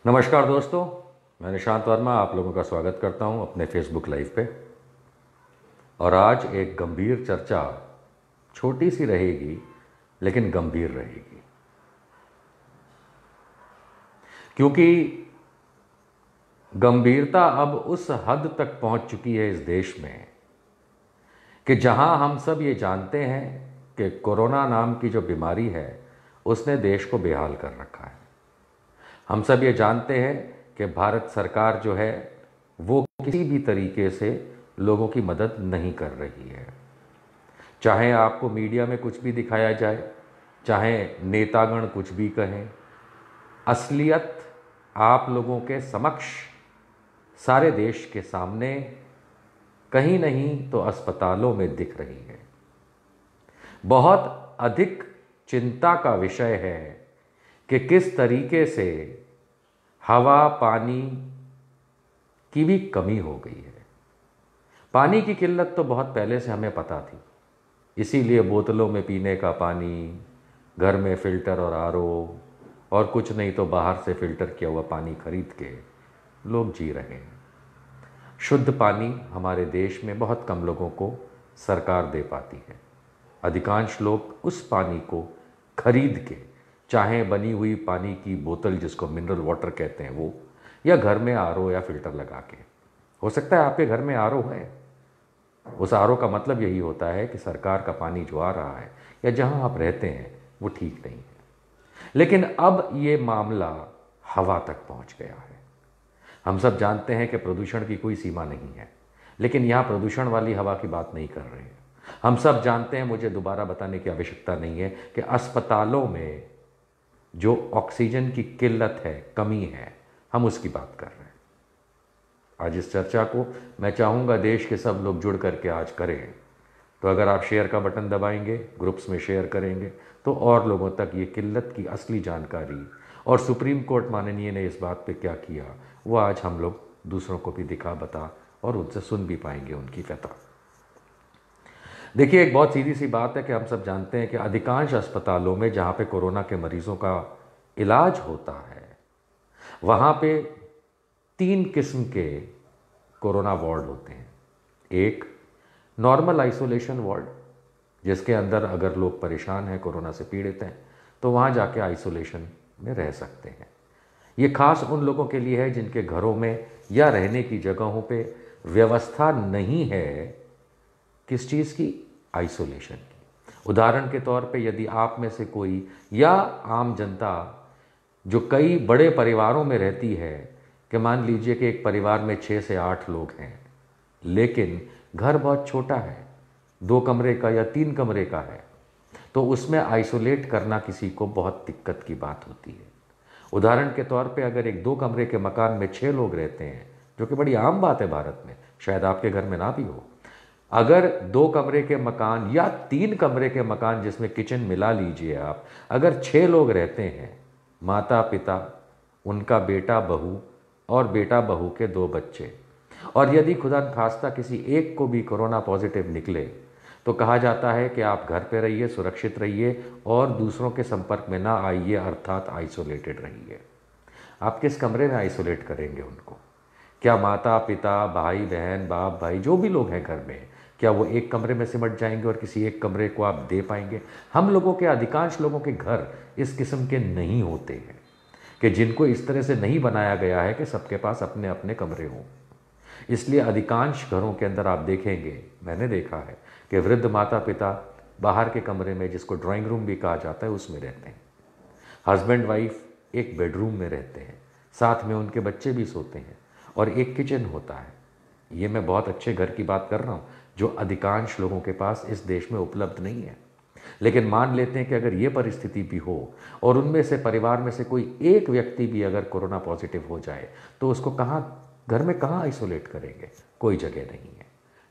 नमस्कार दोस्तों, मैं निशांत वर्मा आप लोगों का स्वागत करता हूं अपने फेसबुक लाइव पे। और आज एक गंभीर चर्चा, छोटी सी रहेगी लेकिन गंभीर रहेगी, क्योंकि गंभीरता अब उस हद तक पहुंच चुकी है इस देश में कि जहां हम सब ये जानते हैं कि कोरोना नाम की जो बीमारी है उसने देश को बेहाल कर रखा है। हम सब ये जानते हैं कि भारत सरकार जो है वो किसी भी तरीके से लोगों की मदद नहीं कर रही है। चाहे आपको मीडिया में कुछ भी दिखाया जाए, चाहे नेतागण कुछ भी कहें, असलियत आप लोगों के समक्ष सारे देश के सामने कहीं नहीं तो अस्पतालों में दिख रही है। बहुत अधिक चिंता का विषय है कि किस तरीके से हवा पानी की भी कमी हो गई है। पानी की किल्लत तो बहुत पहले से हमें पता थी, इसीलिए बोतलों में पीने का पानी, घर में फ़िल्टर और आरओ, और कुछ नहीं तो बाहर से फ़िल्टर किया हुआ पानी खरीद के लोग जी रहे हैं। शुद्ध पानी हमारे देश में बहुत कम लोगों को सरकार दे पाती है। अधिकांश लोग उस पानी को खरीद के, चाहे बनी हुई पानी की बोतल जिसको मिनरल वाटर कहते हैं वो, या घर में आरओ या फ़िल्टर लगा के। हो सकता है आपके घर में आरओ है, उस आरओ का मतलब यही होता है कि सरकार का पानी जो आ रहा है या जहां आप रहते हैं वो ठीक नहीं है। लेकिन अब ये मामला हवा तक पहुंच गया है। हम सब जानते हैं कि प्रदूषण की कोई सीमा नहीं है, लेकिन यहाँ प्रदूषण वाली हवा की बात नहीं कर रहे हैं। हम सब जानते हैं, मुझे दोबारा बताने की आवश्यकता नहीं है कि अस्पतालों में जो ऑक्सीजन की किल्लत है, कमी है, हम उसकी बात कर रहे हैं। आज इस चर्चा को मैं चाहूँगा देश के सब लोग जुड़ करके आज करें। तो अगर आप शेयर का बटन दबाएंगे, ग्रुप्स में शेयर करेंगे, तो और लोगों तक ये किल्लत की असली जानकारी और सुप्रीम कोर्ट माननीय ने इस बात पे क्या किया वो आज हम लोग दूसरों को भी दिखा बता और उनसे सुन भी पाएंगे उनकी व्यथा। देखिए, एक बहुत सीधी सी बात है कि हम सब जानते हैं कि अधिकांश अस्पतालों में जहाँ पे कोरोना के मरीजों का इलाज होता है वहाँ पे 3 किस्म के कोरोना वार्ड होते हैं। एक नॉर्मल आइसोलेशन वार्ड, जिसके अंदर अगर लोग परेशान हैं, कोरोना से पीड़ित हैं, तो वहाँ जाके आइसोलेशन में रह सकते हैं। ये खास उन लोगों के लिए है जिनके घरों में या रहने की जगहों पे व्यवस्था नहीं है किस चीज़ की, आइसोलेशन की। उदाहरण के तौर पे यदि आप में से कोई या आम जनता जो कई बड़े परिवारों में रहती है, कि मान लीजिए कि एक परिवार में 6 से 8 लोग हैं, लेकिन घर बहुत छोटा है, 2 कमरे का या 3 कमरे का है, तो उसमें आइसोलेट करना किसी को बहुत दिक्कत की बात होती है। उदाहरण के तौर पे अगर एक 2 कमरे के मकान में 6 लोग रहते हैं, जो कि बड़ी आम बात है भारत में, शायद आपके घर में ना भी हो। अगर 2 कमरे के मकान या 3 कमरे के मकान जिसमें किचन मिला लीजिए आप, अगर 6 लोग रहते हैं, माता पिता, उनका बेटा बहू और बेटा बहू के 2 बच्चे, और यदि खुदा न खास्ता किसी एक को भी कोरोना पॉजिटिव निकले, तो कहा जाता है कि आप घर पे रहिए, सुरक्षित रहिए और दूसरों के संपर्क में ना आइए, अर्थात आइसोलेटेड रहिए। आप किस कमरे में आइसोलेट करेंगे उनको? क्या माता पिता, भाई बहन, बाप भाई, जो भी लोग हैं घर में, क्या वो एक कमरे में सिमट जाएंगे और किसी एक कमरे को आप दे पाएंगे? हम लोगों के, अधिकांश लोगों के घर इस किस्म के नहीं होते हैं, कि जिनको इस तरह से नहीं बनाया गया है कि सबके पास अपने अपने कमरे हों। इसलिए अधिकांश घरों के अंदर आप देखेंगे, मैंने देखा है कि वृद्ध माता पिता बाहर के कमरे में, जिसको ड्राइंग रूम भी कहा जाता है, उसमें रहते हैं। हस्बैंड वाइफ एक बेडरूम में रहते हैं, साथ में उनके बच्चे भी सोते हैं, और एक किचन होता है। ये मैं बहुत अच्छे घर की बात कर रहा हूँ जो अधिकांश लोगों के पास इस देश में उपलब्ध नहीं है। लेकिन मान लेते हैं कि अगर ये परिस्थिति भी हो और उनमें से, परिवार में से कोई एक व्यक्ति भी अगर कोरोना पॉजिटिव हो जाए, तो उसको कहाँ, घर में कहाँ आइसोलेट करेंगे? कोई जगह नहीं है।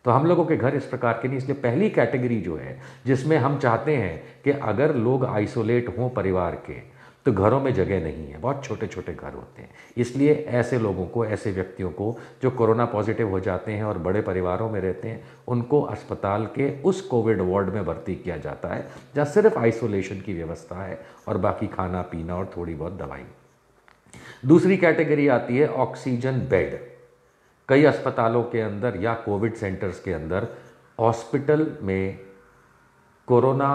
तो हम लोगों के घर इस प्रकार के नहीं। इसलिए पहली कैटेगरी जो है जिसमें हम चाहते हैं कि अगर लोग आइसोलेट हों परिवार के, तो घरों में जगह नहीं है, बहुत छोटे छोटे घर होते हैं। इसलिए ऐसे लोगों को, ऐसे व्यक्तियों को जो कोरोना पॉजिटिव हो जाते हैं और बड़े परिवारों में रहते हैं, उनको अस्पताल के उस कोविड वार्ड में भर्ती किया जाता है जहाँ सिर्फ आइसोलेशन की व्यवस्था है और बाकी खाना पीना और थोड़ी बहुत दवाई। दूसरी कैटेगरी आती है ऑक्सीजन बेड। कई अस्पतालों के अंदर या कोविड सेंटर्स के अंदर हॉस्पिटल में कोरोना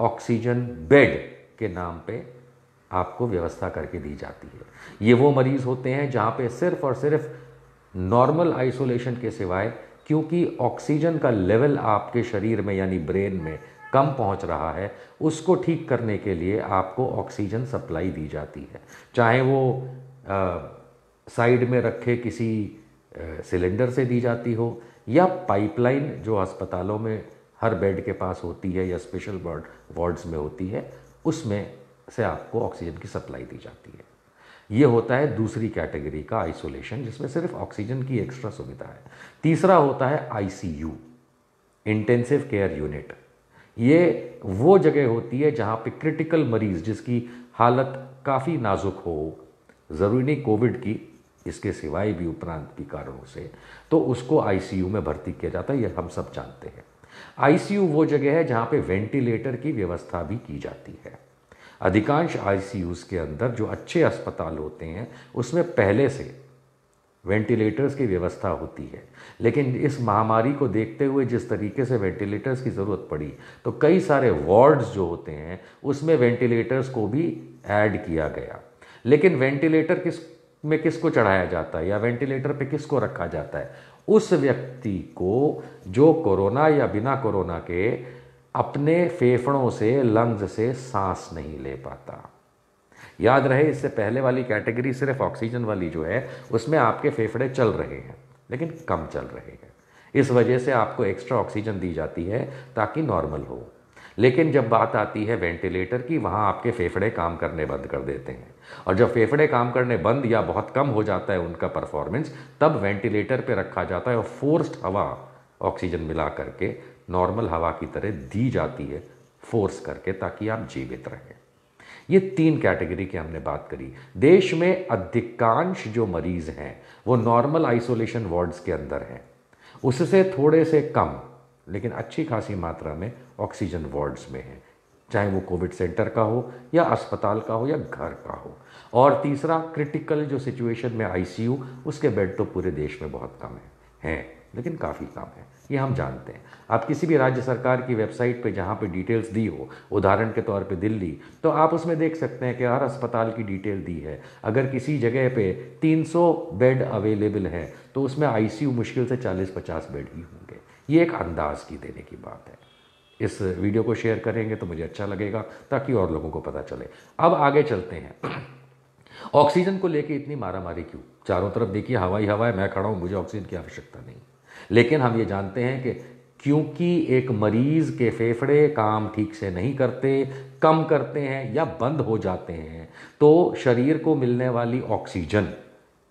ऑक्सीजन बेड के नाम पे आपको व्यवस्था करके दी जाती है। ये वो मरीज होते हैं जहाँ पे सिर्फ और सिर्फ नॉर्मल आइसोलेशन के सिवाय, क्योंकि ऑक्सीजन का लेवल आपके शरीर में यानी ब्रेन में कम पहुंच रहा है, उसको ठीक करने के लिए आपको ऑक्सीजन सप्लाई दी जाती है। चाहे वो साइड में रखे किसी सिलेंडर से दी जाती हो या पाइपलाइन जो अस्पतालों में हर बेड के पास होती है या स्पेशल वार्ड्स में होती है, उसमें से आपको ऑक्सीजन की सप्लाई दी जाती है। ये होता है दूसरी कैटेगरी का आइसोलेशन, जिसमें सिर्फ ऑक्सीजन की एक्स्ट्रा सुविधा है। तीसरा होता है आईसीयू, इंटेंसिव केयर यूनिट। ये वो जगह होती है जहाँ पे क्रिटिकल मरीज जिसकी हालत काफ़ी नाजुक हो, ज़रूरी नहीं कोविड की, इसके सिवाय भी उपरांत भी कारणों से, तो उसको आईसीयू में भर्ती किया जाता है। ये हम सब जानते हैं। आईसीयू वो जगह है जहाँ पे वेंटिलेटर की व्यवस्था भी की जाती है। अधिकांश आईसीयूज़ के अंदर जो अच्छे अस्पताल होते हैं उसमें पहले से वेंटिलेटर्स की व्यवस्था होती है, लेकिन इस महामारी को देखते हुए जिस तरीके से वेंटिलेटर्स की ज़रूरत पड़ी, तो कई सारे वार्ड्स जो होते हैं उसमें वेंटिलेटर्स को भी ऐड किया गया। लेकिन वेंटिलेटर किसको चढ़ाया जाता है या वेंटिलेटर पे किसको रखा जाता है? उस व्यक्ति को जो कोरोना या बिना कोरोना के अपने फेफड़ों से, लंग्स से सांस नहीं ले पाता। याद रहे, इससे पहले वाली कैटेगरी सिर्फ ऑक्सीजन वाली जो है उसमें आपके फेफड़े चल रहे हैं लेकिन कम चल रहे हैं, इस वजह से आपको एक्स्ट्रा ऑक्सीजन दी जाती है ताकि नॉर्मल हो। लेकिन जब बात आती है वेंटिलेटर की, वहाँ आपके फेफड़े काम करने बंद कर देते हैं, और जब फेफड़े काम करने बंद या बहुत कम हो जाता है उनका परफॉर्मेंस, तब वेंटिलेटर पे रखा जाता है और फोर्स्ड हवा ऑक्सीजन मिला करके नॉर्मल हवा की तरह दी जाती है, फोर्स करके, ताकि आप जीवित रहें। ये तीन कैटेगरी की हमने बात करी। देश में अधिकांश जो मरीज हैं वो नॉर्मल आइसोलेशन वार्ड्स के अंदर हैं, उससे थोड़े से कम लेकिन अच्छी खासी मात्रा में ऑक्सीजन वार्ड्स में हैं, चाहे वो कोविड सेंटर का हो या अस्पताल का हो या घर का हो। और तीसरा, क्रिटिकल जो सिचुएशन में आईसीयू, उसके बेड तो पूरे देश में बहुत कम हैं लेकिन काफ़ी कम है, ये हम जानते हैं। आप किसी भी राज्य सरकार की वेबसाइट पे जहाँ पे डिटेल्स दी हो, उदाहरण के तौर पे दिल्ली, तो आप उसमें देख सकते हैं कि हर अस्पताल की डिटेल दी है। अगर किसी जगह पे 300 बेड अवेलेबल हैं तो उसमें आईसीयू मुश्किल से 40-50 बेड ही होंगे। ये एक अंदाज की देने की बात है। इस वीडियो को शेयर करेंगे तो मुझे अच्छा लगेगा ताकि और लोगों को पता चले। अब आगे चलते हैं। ऑक्सीजन को लेके इतनी मारामारी क्यों? चारों तरफ देखिए हवा ही हवा है, मैं खड़ा हूँ, मुझे ऑक्सीजन की आवश्यकता नहीं। लेकिन हम ये जानते हैं कि क्योंकि एक मरीज के फेफड़े काम ठीक से नहीं करते, कम करते हैं या बंद हो जाते हैं, तो शरीर को मिलने वाली ऑक्सीजन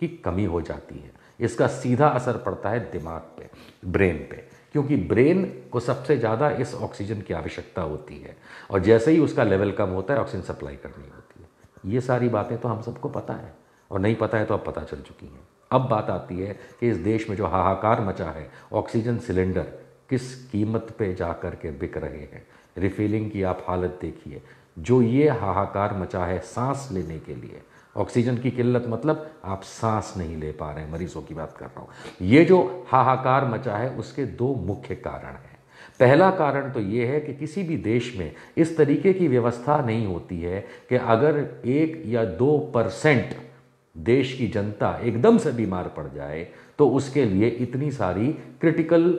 की कमी हो जाती है। इसका सीधा असर पड़ता है दिमाग पे, ब्रेन पे, क्योंकि ब्रेन को सबसे ज़्यादा इस ऑक्सीजन की आवश्यकता होती है, और जैसे ही उसका लेवल कम होता है ऑक्सीजन सप्लाई करनी होती है। ये सारी बातें तो हम सबको पता है, और नहीं पता है तो अब पता चल चुकी हैं। अब बात आती है कि इस देश में जो हाहाकार मचा है, ऑक्सीजन सिलेंडर किस कीमत पे जा कर के बिक रहे हैं, रिफिलिंग की आप हालत देखिए। जो ये हाहाकार मचा है सांस लेने के लिए, ऑक्सीजन की किल्लत मतलब आप सांस नहीं ले पा रहे हैं, मरीजों की बात कर रहा हूँ। ये जो हाहाकार मचा है उसके दो मुख्य कारण हैं। पहला कारण तो ये है कि किसी भी देश में इस तरीके की व्यवस्था नहीं होती है कि अगर 1 या 2% देश की जनता एकदम से बीमार पड़ जाए तो उसके लिए इतनी सारी क्रिटिकल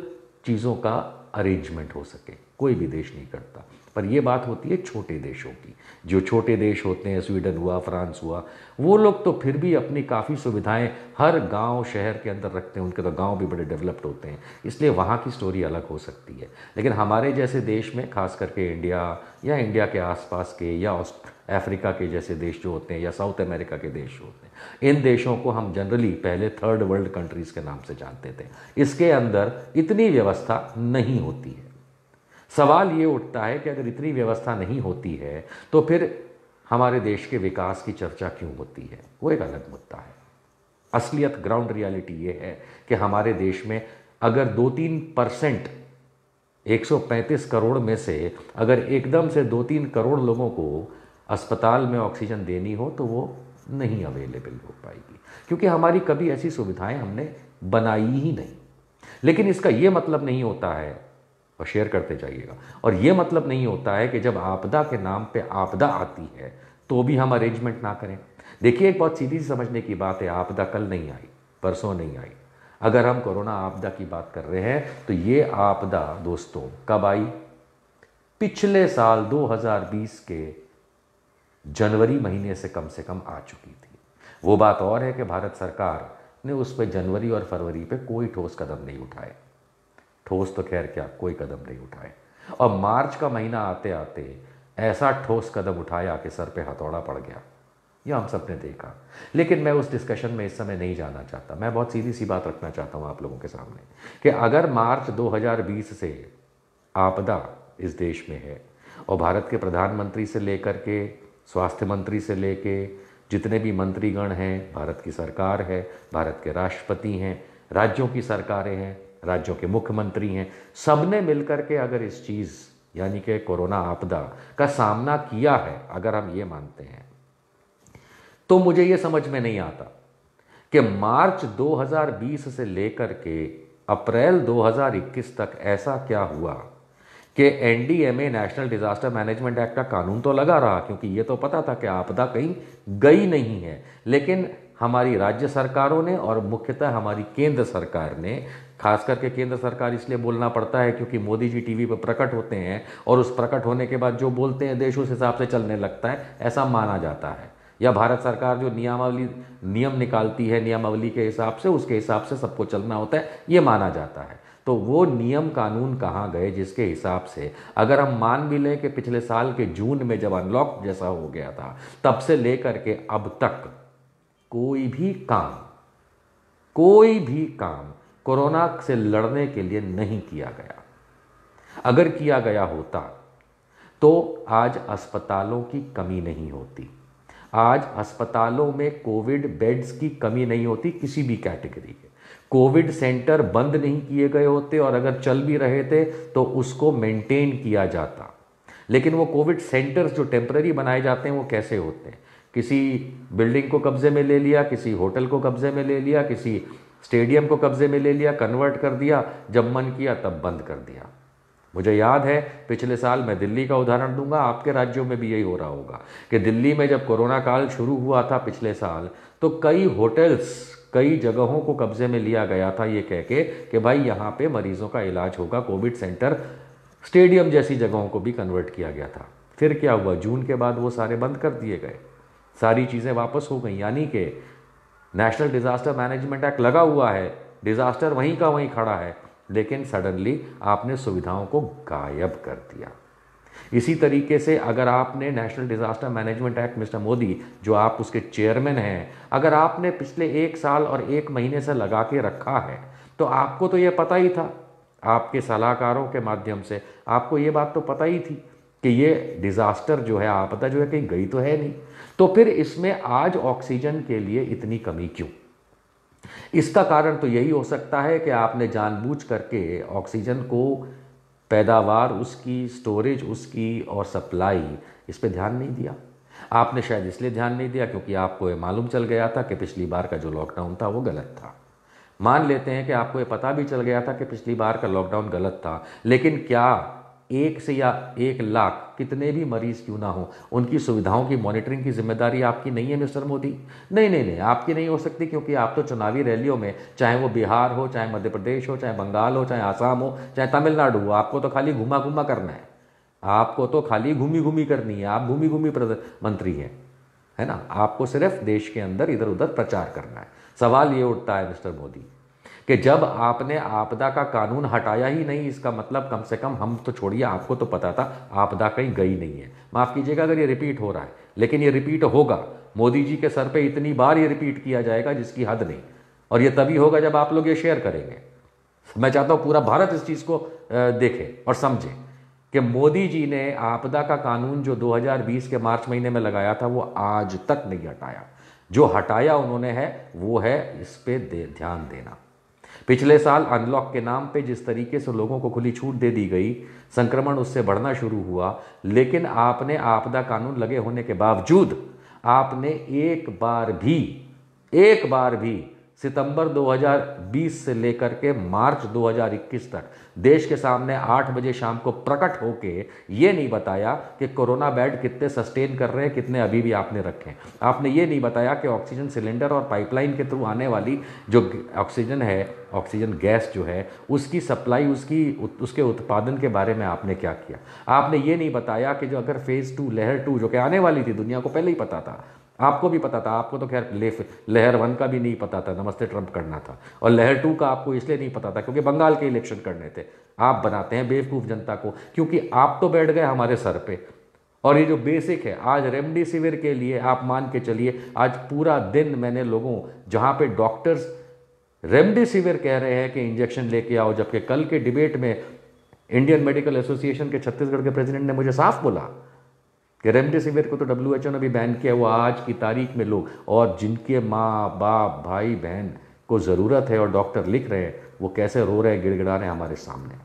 चीज़ों का अरेंजमेंट हो सके। कोई भी देश नहीं करता। पर ये बात होती है छोटे देशों की। जो छोटे देश होते हैं, स्वीडन हुआ, फ्रांस हुआ, वो लोग तो फिर भी अपनी काफ़ी सुविधाएं हर गांव शहर के अंदर रखते हैं। उनके तो गांव भी बड़े डेवलप्ड होते हैं, इसलिए वहाँ की स्टोरी अलग हो सकती है। लेकिन हमारे जैसे देश में, खास करके इंडिया या इंडिया के आसपास के या अफ्रीका के जैसे देश जो होते हैं या साउथ अमेरिका के देश जो होते हैं, इन देशों को हम जनरली पहले थर्ड वर्ल्ड कंट्रीज़ के नाम से जानते थे। इसके अंदर इतनी व्यवस्था नहीं होती है। सवाल ये उठता है कि अगर इतनी व्यवस्था नहीं होती है तो फिर हमारे देश के विकास की चर्चा क्यों होती है? वो एक अलग मुद्दा है। असलियत, ग्राउंड रियलिटी ये है कि हमारे देश में अगर 2-3%, 135 करोड़ में से अगर एकदम से 2-3 करोड़ लोगों को अस्पताल में ऑक्सीजन देनी हो तो वो नहीं अवेलेबल हो पाएगी, क्योंकि हमारी कभी ऐसी सुविधाएं हमने बनाई ही नहीं। लेकिन इसका ये मतलब नहीं होता है, और शेयर करते जाइएगा, और ये मतलब नहीं होता है कि जब आपदा के नाम पे आपदा आती है तो भी हम अरेंजमेंट ना करें। देखिए, एक बहुत सीधी सी समझने की बात है, आपदा कल नहीं आई, परसों नहीं आई। अगर हम कोरोना आपदा की बात कर रहे हैं तो ये आपदा दोस्तों कब आई? पिछले साल 2020 के जनवरी महीने से कम आ चुकी थी। वो बात और है कि भारत सरकार ने उस पर जनवरी और फरवरी पे कोई ठोस कदम नहीं उठाए। ठोस तो खैर क्या, कोई कदम नहीं उठाए। और मार्च का महीना आते आते ऐसा ठोस कदम उठाया कि सर पे हथौड़ा पड़ गया, यह हम सब ने देखा। लेकिन मैं उस डिस्कशन में इस समय नहीं जाना चाहता। मैं बहुत सीधी सी बात रखना चाहता हूँ आप लोगों के सामने कि अगर मार्च 2020 से आपदा इस देश में है और भारत के प्रधानमंत्री से लेकर के स्वास्थ्य मंत्री से लेके जितने भी मंत्रीगण हैं, भारत की सरकार है, भारत के राष्ट्रपति हैं, राज्यों की सरकारें हैं, राज्यों के मुख्यमंत्री हैं, सबने मिलकर के अगर इस चीज़ यानी कि कोरोना आपदा का सामना किया है, अगर हम ये मानते हैं, तो मुझे ये समझ में नहीं आता कि मार्च 2020 से लेकर के अप्रैल 2021 तक ऐसा क्या हुआ कि NDMA national disaster management act का कानून तो लगा रहा, क्योंकि ये तो पता था कि आपदा कहीं गई नहीं है। लेकिन हमारी राज्य सरकारों ने और मुख्यतः हमारी केंद्र सरकार ने, खास करके केंद्र सरकार इसलिए बोलना पड़ता है क्योंकि मोदी जी टीवी पर प्रकट होते हैं और उस प्रकट होने के बाद जो बोलते हैं देश उस हिसाब से चलने लगता है, ऐसा माना जाता है। या भारत सरकार जो नियम निकालती है, नियमावली के हिसाब से, उसके हिसाब से सबको चलना होता है, ये माना जाता है। तो वो नियम कानून कहाँ गए जिसके हिसाब से अगर हम मान भी लें कि पिछले साल के जून में जब अनलॉक जैसा हो गया था, तब से लेकर के अब तक कोई भी काम कोरोना से लड़ने के लिए नहीं किया गया। अगर किया गया होता तो आज अस्पतालों की कमी नहीं होती, आज अस्पतालों में कोविड बेड्स की कमी नहीं होती किसी भी कैटेगरी के। कोविड सेंटर बंद नहीं किए गए होते और अगर चल भी रहे थे तो उसको मेंटेन किया जाता। लेकिन वो कोविड सेंटर्स जो टेम्पररी बनाए जाते हैं वो कैसे होते हैं? किसी बिल्डिंग को कब्जे में ले लिया, किसी होटल को कब्जे में ले लिया, किसी स्टेडियम को कब्जे में ले लिया, कन्वर्ट कर दिया, जब मन किया तब बंद कर दिया। मुझे याद है पिछले साल, मैं दिल्ली का उदाहरण दूंगा, आपके राज्यों में भी यही हो रहा होगा कि दिल्ली में जब कोरोना काल शुरू हुआ था पिछले साल, तो कई होटल्स, कई जगहों को कब्जे में लिया गया था ये कह के कि भाई यहाँ पे मरीजों का इलाज होगा। कोविड सेंटर, स्टेडियम जैसी जगहों को भी कन्वर्ट किया गया था। फिर क्या हुआ? जून के बाद वो सारे बंद कर दिए गए, सारी चीज़ें वापस हो गई। यानी कि नेशनल डिजास्टर मैनेजमेंट एक्ट लगा हुआ है, डिजास्टर वहीं का वहीं खड़ा है, लेकिन सडनली आपने सुविधाओं को गायब कर दिया। इसी तरीके से अगर आपने national disaster management act, mister Modi जो आप उसके चेयरमैन हैं, अगर आपने पिछले 1 साल और 1 महीने से लगा के रखा है तो आपको तो ये पता ही था, आपके सलाहकारों के माध्यम से आपको ये बात तो पता ही थी कि ये डिजास्टर जो है, आपदा जो है, कहीं गई तो है नहीं। तो फिर इसमें आज ऑक्सीजन के लिए इतनी कमी क्यों? इसका कारण तो यही हो सकता है कि आपने जानबूझ करके ऑक्सीजन को, पैदावार उसकी, स्टोरेज उसकी और सप्लाई, इस पे ध्यान नहीं दिया। आपने शायद इसलिए ध्यान नहीं दिया क्योंकि आपको ये मालूम चल गया था कि पिछली बार का जो लॉकडाउन था वो गलत था। मान लेते हैं कि आपको ये पता भी चल गया था कि पिछली बार का लॉकडाउन गलत था, लेकिन क्या 1 से या 1 लाख कितने भी मरीज क्यों ना हो, उनकी सुविधाओं की मॉनिटरिंग की जिम्मेदारी आपकी नहीं है मिस्टर मोदी? नहीं नहीं नहीं, आपकी नहीं हो सकती, क्योंकि आप तो चुनावी रैलियों में, चाहे वो बिहार हो, चाहे मध्य प्रदेश हो, चाहे बंगाल हो, चाहे आसाम हो, चाहे तमिलनाडु हो, आपको तो खाली घुमा घुमा करना है, आपको तो खाली घूमी घूमी करनी है। आप घूमी घूमी मंत्री हैं, है ना? आपको सिर्फ देश के अंदर इधर उधर प्रचार करना है। सवाल ये उठता है मिस्टर मोदी कि जब आपने आपदा का कानून हटाया ही नहीं, इसका मतलब कम से कम, हम तो छोड़िए, आपको तो पता था आपदा कहीं गई नहीं है। माफ़ कीजिएगा अगर ये रिपीट हो रहा है, लेकिन ये रिपीट होगा। मोदी जी के सर पे इतनी बार ये रिपीट किया जाएगा जिसकी हद नहीं, और ये तभी होगा जब आप लोग ये शेयर करेंगे। मैं चाहता हूँ पूरा भारत इस चीज़ को देखे और समझे कि मोदी जी ने आपदा का कानून जो 2020 के मार्च महीने में लगाया था वो आज तक नहीं हटाया। जो हटाया उन्होंने है वो है इस पे ध्यान देना। पिछले साल अनलॉक के नाम पे जिस तरीके से लोगों को खुली छूट दे दी गई, संक्रमण उससे बढ़ना शुरू हुआ, लेकिन आपने आपदा कानून लगे होने के बावजूद आपने एक बार भी सितंबर 2020 से लेकर के मार्च 2021 तक देश के सामने 8 बजे शाम को प्रकट होके ये नहीं बताया कि कोरोना बेड कितने सस्टेन कर रहे हैं, कितने अभी भी आपने रखे हैं। आपने ये नहीं बताया कि ऑक्सीजन सिलेंडर और पाइपलाइन के थ्रू आने वाली जो ऑक्सीजन है, ऑक्सीजन गैस जो है, उसकी सप्लाई, उसके उत्पादन के बारे में आपने क्या किया। आपने ये नहीं बताया कि जो अगर फेज़ 2 लहर 2 जो कि आने वाली थी, दुनिया को पहले ही पता था, आपको भी पता था, आपको तो खैर लहर 1 का भी नहीं पता था, नमस्ते ट्रंप करना था, और लहर 2 का आपको इसलिए नहीं पता था क्योंकि बंगाल के इलेक्शन करने थे। आप बनाते हैं बेवकूफ़ जनता को, क्योंकि आप तो बैठ गए हमारे सर पे। और ये जो बेसिक है, आज रेमडेसिविर के लिए आप मान के चलिए, आज पूरा दिन मैंने लोगों, जहाँ पे डॉक्टर्स रेमडेसिविर कह रहे हैं कि इंजेक्शन लेके आओ, जबकि कल के डिबेट में इंडियन मेडिकल एसोसिएशन के छत्तीसगढ़ के प्रेसिडेंट ने मुझे साफ बोला कि रेमडेसिविर को तो WHO ने भी बैन किया हुआ। आज की तारीख में लोग, और जिनके माँ बाप भाई बहन को ज़रूरत है और डॉक्टर लिख रहे हैं, वो कैसे रो रहे हैं, गिड़गिड़ा रहे हैं हमारे सामने।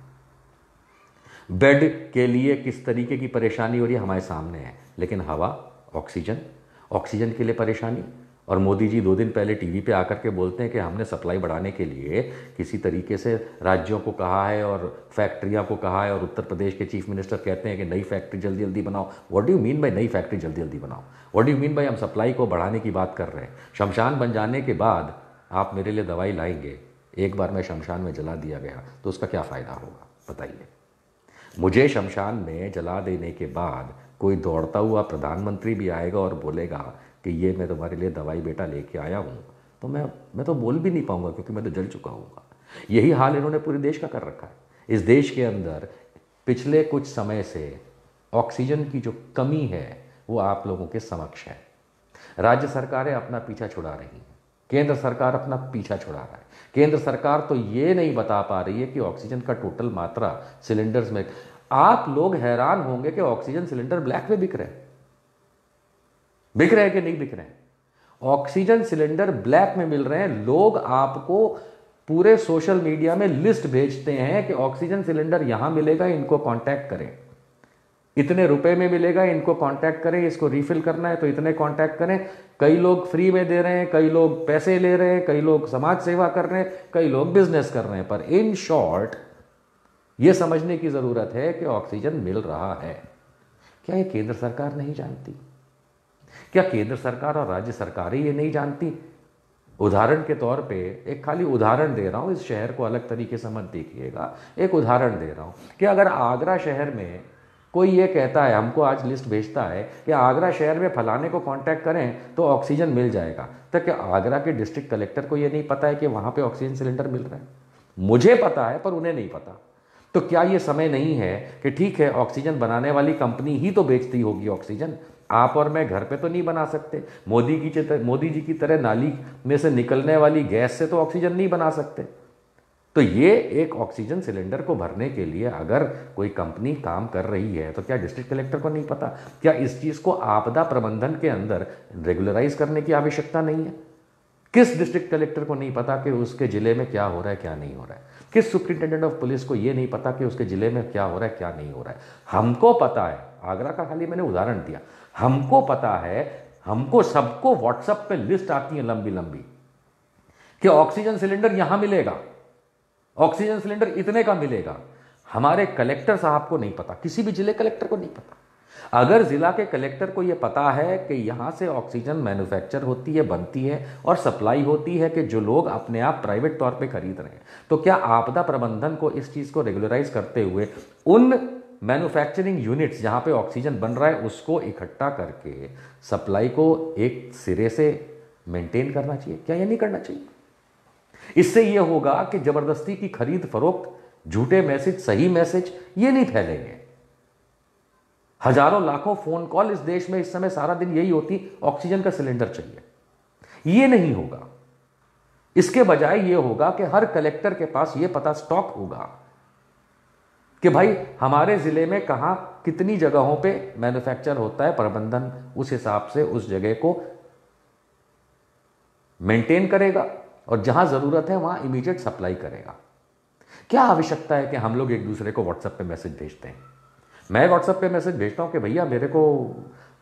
बेड के लिए किस तरीके की परेशानी हो रही है हमारे सामने है। लेकिन हवा, ऑक्सीजन के लिए परेशानी। और मोदी जी 2 दिन पहले टीवी पे आकर के बोलते हैं कि हमने सप्लाई बढ़ाने के लिए किसी तरीके से राज्यों को कहा है और फैक्ट्रियां को कहा है, और उत्तर प्रदेश के चीफ मिनिस्टर कहते हैं कि नई फैक्ट्री जल्दी जल्दी बनाओ। What do you mean by नई फैक्ट्री जल्दी जल्दी बनाओ? What do you mean by हम सप्लाई को बढ़ाने की बात कर रहे हैं? शमशान बन जाने के बाद आप मेरे लिए दवाई लाएंगे, एक बार मैं शमशान में जला दिया गया तो उसका क्या फ़ायदा होगा बताइए? मुझे शमशान में जला देने के बाद कोई दौड़ता हुआ प्रधानमंत्री भी आएगा और बोलेगा कि ये मैं तुम्हारे लिए दवाई बेटा लेके आया हूँ, तो मैं तो बोल भी नहीं पाऊंगा, क्योंकि मैं तो जल चुका हूँगा। यही हाल इन्होंने पूरे देश का कर रखा है। इस देश के अंदर पिछले कुछ समय से ऑक्सीजन की जो कमी है वो आप लोगों के समक्ष है। राज्य सरकारें अपना पीछा छुड़ा रही हैं, केंद्र सरकार अपना पीछा छुड़ा रहा है। केंद्र सरकार तो ये नहीं बता पा रही है कि ऑक्सीजन का टोटल मात्रा सिलेंडर्स में, आप लोग हैरान होंगे कि ऑक्सीजन सिलेंडर ब्लैक में बिक रहे हैं। बिक रहे हैं कि नहीं बिक रहे हैं? ऑक्सीजन सिलेंडर ब्लैक में मिल रहे हैं। लोग आपको पूरे सोशल मीडिया में लिस्ट भेजते हैं कि ऑक्सीजन सिलेंडर यहां मिलेगा, इनको कांटेक्ट करें, इतने रुपए में मिलेगा, इनको कांटेक्ट करें, इसको रिफिल करना है तो इतने कांटेक्ट करें। कई लोग फ्री में दे रहे हैं, कई लोग पैसे ले रहे हैं, कई लोग समाज सेवा कर रहे हैं, कई लोग बिजनेस कर रहे हैं। पर इन शॉर्ट यह समझने की जरूरत है कि ऑक्सीजन मिल रहा है। क्या यह केंद्र सरकार नहीं जानती? क्या केंद्र सरकार और राज्य सरकारें ये नहीं जानती? उदाहरण के तौर पे, एक खाली उदाहरण दे रहा हूं, इस शहर को अलग तरीके से मत देखिएगा, एक उदाहरण दे रहा हूं कि अगर आगरा शहर में कोई ये कहता है, हमको आज लिस्ट भेजता है कि आगरा शहर में फलाने को कांटेक्ट करें तो ऑक्सीजन मिल जाएगा, तो क्या आगरा के डिस्ट्रिक्ट कलेक्टर को ये नहीं पता है कि वहां पे ऑक्सीजन सिलेंडर मिल रहा है? मुझे पता है पर उन्हें नहीं पता। तो क्या ये समय नहीं है कि ठीक है, ऑक्सीजन बनाने वाली कंपनी ही तो बेचती होगी ऑक्सीजन, आप और मैं घर पे तो नहीं बना सकते। मोदी जी की तरह नाली में से निकलने वाली गैस से तो ऑक्सीजन नहीं बना सकते। तो ये एक ऑक्सीजन सिलेंडर को भरने के लिए अगर कोई कंपनी काम कर रही है तो क्या डिस्ट्रिक्ट कलेक्टर को नहीं पता? क्या इस चीज़ को आपदा प्रबंधन के अंदर रेगुलराइज करने की आवश्यकता नहीं है? किस डिस्ट्रिक्ट कलेक्टर को नहीं पता कि उसके जिले में क्या हो रहा है, क्या नहीं हो रहा है? किस सुप्रिंटेंडेंट ऑफ पुलिस को यह नहीं पता कि उसके जिले में क्या हो रहा है, क्या नहीं हो रहा है? हमको पता है। आगरा का खाली मैंने उदाहरण दिया। हमको पता है, हमको सबको व्हाट्सएप पे लिस्ट आती है लंबी लंबी कि ऑक्सीजन सिलेंडर यहां मिलेगा, ऑक्सीजन सिलेंडर इतने का मिलेगा। हमारे कलेक्टर साहब को नहीं पता, किसी भी जिले कलेक्टर को नहीं पता। अगर जिला के कलेक्टर को यह पता है कि यहां से ऑक्सीजन मैन्युफैक्चर होती है, बनती है और सप्लाई होती है, कि जो लोग अपने आप प्राइवेट तौर पे खरीद रहे हैं, तो क्या आपदा प्रबंधन को इस चीज को रेगुलराइज करते हुए उन मैन्युफैक्चरिंग यूनिट्स जहां पे ऑक्सीजन बन रहा है उसको इकट्ठा करके सप्लाई को एक सिरे से मेंटेन करना चाहिए? क्या यह नहीं करना चाहिए? इससे यह होगा कि जबरदस्ती की खरीद फरोख्त, झूठे मैसेज, सही मैसेज ये नहीं फैलेंगे। हजारों लाखों फोन कॉल इस देश में इस समय सारा दिन यही होती, ऑक्सीजन का सिलेंडर चाहिए। यह नहीं होगा। इसके बजाय यह होगा कि हर कलेक्टर के पास यह पता स्टॉक होगा कि भाई हमारे जिले में कहां कितनी जगहों पे मैन्युफैक्चर होता है, प्रबंधन उस हिसाब से उस जगह को मेंटेन करेगा और जहां जरूरत है वहां इमीडिएट सप्लाई करेगा। क्या आवश्यकता है कि हम लोग एक दूसरे को व्हाट्सएप पे मैसेज भेजते हैं? मैं व्हाट्सएप पे मैसेज भेजता हूं कि भैया मेरे को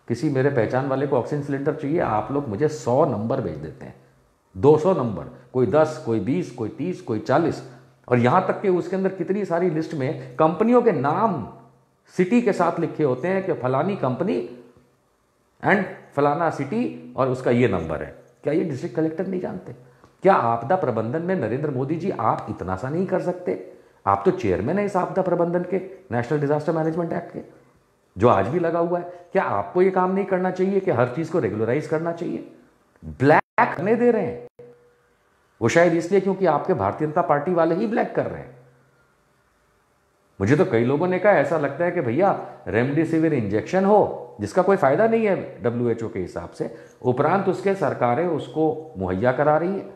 किसी मेरे पहचान वाले को ऑक्सीजन सिलेंडर चाहिए, आप लोग मुझे 100 नंबर भेज देते हैं, 200 नंबर, कोई 10, कोई 20, कोई 30, कोई 40, और यहां तक कि उसके अंदर कितनी सारी लिस्ट में कंपनियों के नाम सिटी के साथ लिखे होते हैं कि फलानी कंपनी एंड फलाना सिटी और उसका ये नंबर है। क्या ये डिस्ट्रिक्ट कलेक्टर नहीं जानते? क्या आपदा प्रबंधन में नरेंद्र मोदी जी आप इतना सा नहीं कर सकते? आप तो चेयरमैन है इस आपदा प्रबंधन के, नेशनल डिजास्टर मैनेजमेंट एक्ट के, जो आज भी लगा हुआ है। क्या आपको ये काम नहीं करना चाहिए कि हर चीज को रेगुलराइज करना चाहिए? ब्लैक करने दे रहे हैं वो, शायद इसलिए क्योंकि आपके भारतीय जनता पार्टी वाले ही ब्लैक कर रहे हैं। मुझे तो कई लोगों ने कहा ऐसा लगता है कि भैया रेमडेसिविर इंजेक्शन हो जिसका कोई फायदा नहीं है WHO के हिसाब से, उपरांत उसके सरकारें उसको मुहैया करा रही है,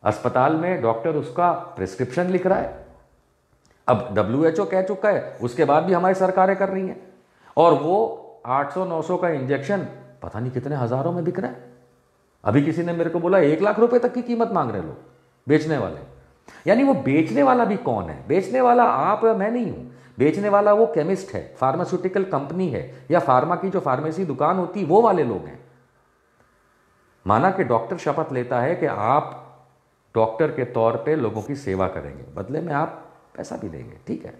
अस्पताल में डॉक्टर उसका प्रिस्क्रिप्शन लिख रहा है। अब WHO कह चुका है, उसके बाद भी हमारी सरकारें कर रही हैं, और वो 800-900 का इंजेक्शन पता नहीं कितने हजारों में बिक रहा है। अभी किसी ने मेरे को बोला 1 लाख रुपए तक की कीमत मांग रहे लोग बेचने वाले। यानी वो बेचने वाला भी कौन है? बेचने वाला आप या मैं नहीं हूं, बेचने वाला वो केमिस्ट है, फार्मास्यूटिकल कंपनी है, या फार्मा की जो फार्मेसी दुकान होती वो वाले लोग हैं। माना कि डॉक्टर शपथ लेता है कि आप डॉक्टर के तौर पे लोगों की सेवा करेंगे, बदले में आप पैसा भी देंगे, ठीक है।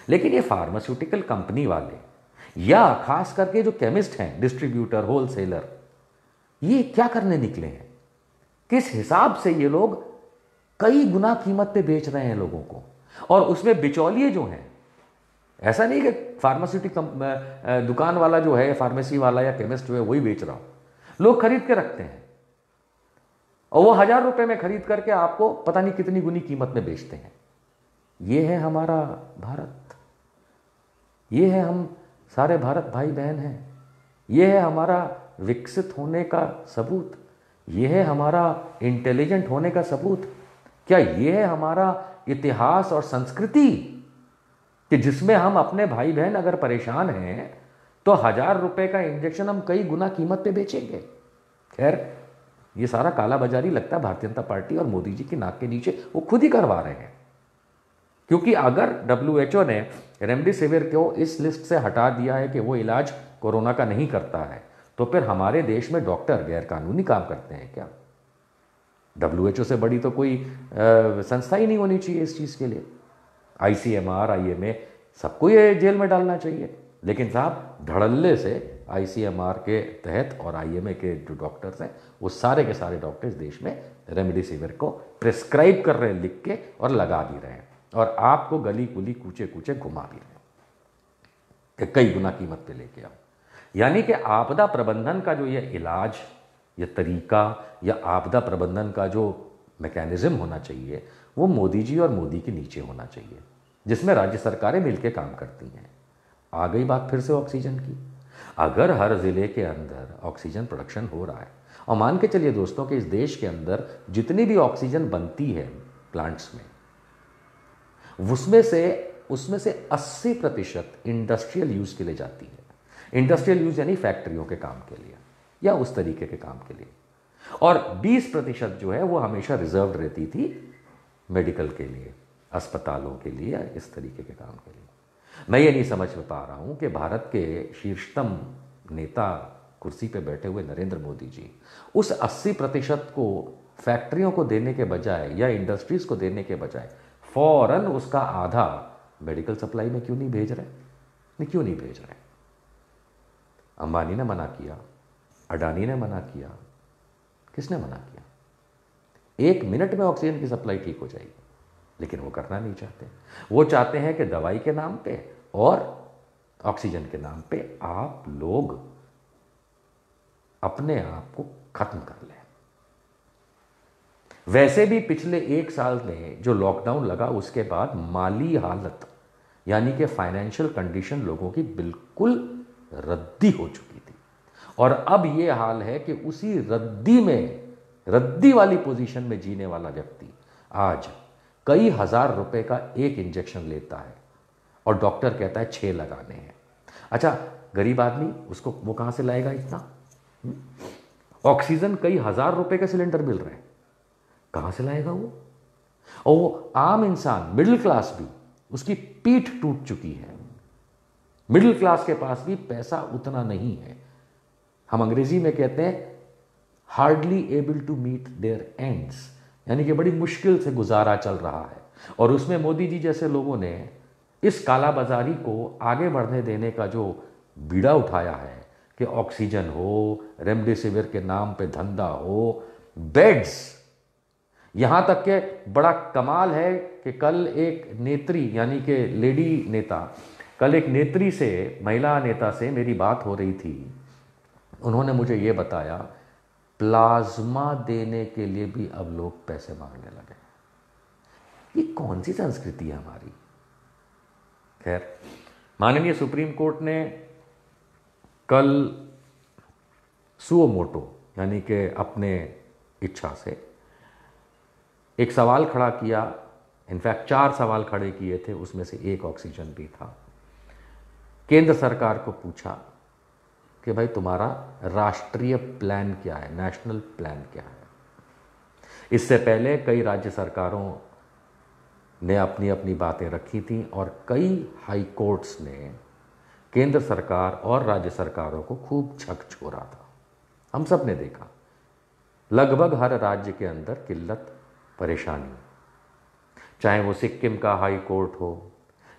लेकिन ये फार्मास्यूटिकल कंपनी वाले या खास करके जो केमिस्ट हैं, डिस्ट्रीब्यूटर, होलसेलर, ये क्या करने निकले हैं? किस हिसाब से ये लोग कई गुना कीमत पे बेच रहे हैं लोगों को? और उसमें बिचौलिए जो हैं, ऐसा नहीं कि फार्मास्यूटिकल दुकान वाला जो है, फार्मेसी वाला या केमिस्ट जो है वही बेच रहा हो, लोग खरीद के रखते हैं और वो 1000 रुपए में खरीद करके आपको पता नहीं कितनी गुनी कीमत में बेचते हैं। ये है हमारा भारत, ये है हम सारे भारत भाई बहन हैं, ये है हमारा विकसित होने का सबूत, ये है हमारा इंटेलिजेंट होने का सबूत। क्या ये है हमारा इतिहास और संस्कृति कि जिसमें हम अपने भाई बहन अगर परेशान हैं तो 1000 रुपए का इंजेक्शन हम कई गुना कीमत पे बेचेंगे? खैर, ये सारा काला बाजारी लगता है भारतीय जनता पार्टी और मोदी जी की नाक के नीचे वो खुद ही करवा रहे हैं। क्योंकि अगर WHO ने रेमडेसिविर को इस लिस्ट से हटा दिया है कि वो इलाज कोरोना का नहीं करता है, तो फिर हमारे देश में डॉक्टर गैरकानूनी काम करते हैं क्या? WHO से बड़ी तो कोई संस्था ही नहीं होनी चाहिए इस चीज़ के लिए। ICMR, IMA सबको ये जेल में डालना चाहिए। लेकिन साहब धड़ल्ले से ICMR के तहत और IMA के जो डॉक्टर्स हैं वो सारे के सारे डॉक्टर्स देश में रेमडेसिविर को प्रिस्क्राइब कर रहे हैं लिख के, और लगा भी रहे हैं, और आपको गली कुली कूचे कूचे घुमा भी रहे हैं कि कई गुना कीमत पे लेके आओ। यानी कि आपदा प्रबंधन का जो ये इलाज, ये तरीका, या आपदा प्रबंधन का जो मैकेनिज्म होना चाहिए वो मोदी जी और मोदी के नीचे होना चाहिए, जिसमें राज्य सरकारें मिलकर काम करती हैं। आ गई बात फिर से ऑक्सीजन की। अगर हर जिले के अंदर ऑक्सीजन प्रोडक्शन हो रहा है, और मान के चलिए दोस्तों कि इस देश के अंदर जितनी भी ऑक्सीजन बनती है प्लांट्स में, उसमें से 80% इंडस्ट्रियल यूज के लिए जाती है। इंडस्ट्रियल यूज यानी फैक्ट्रियों के काम के लिए या उस तरीके के काम के लिए, और 20% जो है वो हमेशा रिजर्व रहती थी मेडिकल के लिए, अस्पतालों के लिए, या इस तरीके के काम के लिए। मैं ये नहीं समझ पा रहा हूं कि भारत के शीर्षतम नेता कुर्सी पे बैठे हुए नरेंद्र मोदी जी उस 80% को फैक्ट्रियों को देने के बजाय या इंडस्ट्रीज को देने के बजाय फौरन उसका आधा मेडिकल सप्लाई में क्यों नहीं भेज रहे? क्यों नहीं भेज रहे? अंबानी ने मना किया, अडानी ने मना किया, किसने मना किया? 1 मिनट में ऑक्सीजन की सप्लाई ठीक हो जाएगी, लेकिन वो करना नहीं चाहते। वो चाहते हैं कि दवाई के नाम पे और ऑक्सीजन के नाम पे आप लोग अपने आप को खत्म कर लें। वैसे भी पिछले 1 साल में जो लॉकडाउन लगा उसके बाद माली हालत यानी कि फाइनेंशियल कंडीशन लोगों की बिल्कुल रद्दी हो चुकी थी, और अब ये हाल है कि उसी रद्दी वाली पोजीशन में जीने वाला व्यक्ति आज कई हजार रुपए का एक इंजेक्शन लेता है और डॉक्टर कहता है 6 लगाने हैं। अच्छा, गरीब आदमी उसको वो कहां से लाएगा इतना? ऑक्सीजन कई हजार रुपए के सिलेंडर मिल रहे हैं, कहां से लाएगा वो? और वो आम इंसान, मिडिल क्लास भी, उसकी पीठ टूट चुकी है। मिडिल क्लास के पास भी पैसा उतना नहीं है। हम अंग्रेजी में कहते हैं hardly able to meet their ends, यानी कि बड़ी मुश्किल से गुजारा चल रहा है। और उसमें मोदी जी जैसे लोगों ने इस कालाबाजारी को आगे बढ़ने देने का जो बीड़ा उठाया है कि ऑक्सीजन हो, रेमडेसिविर के नाम पे धंधा हो, बेड्स, यहां तक के बड़ा कमाल है कि कल एक नेत्री यानी कि लेडी नेता, कल एक नेत्री से, महिला नेता से मेरी बात हो रही थी। उन्होंने मुझे ये बताया प्लाज्मा देने के लिए भी अब लोग पैसे मांगने लगे। ये कौन सी संस्कृति है हमारी। खैर, माननीय सुप्रीम कोर्ट ने कल सुओ मोटो यानी कि अपने इच्छा से एक सवाल खड़ा किया, इनफैक्ट 4 सवाल खड़े किए थे, उसमें से एक ऑक्सीजन भी था। केंद्र सरकार को पूछा कि भाई तुम्हारा राष्ट्रीय प्लान क्या है, नेशनल प्लान क्या है। इससे पहले कई राज्य सरकारों ने अपनी अपनी बातें रखी थी और कई हाई कोर्ट्स ने केंद्र सरकार और राज्य सरकारों को खूब झक छोड़ा था। हम सब ने देखा, लगभग हर राज्य के अंदर किल्लत परेशानी, चाहे वो सिक्किम का हाई कोर्ट हो,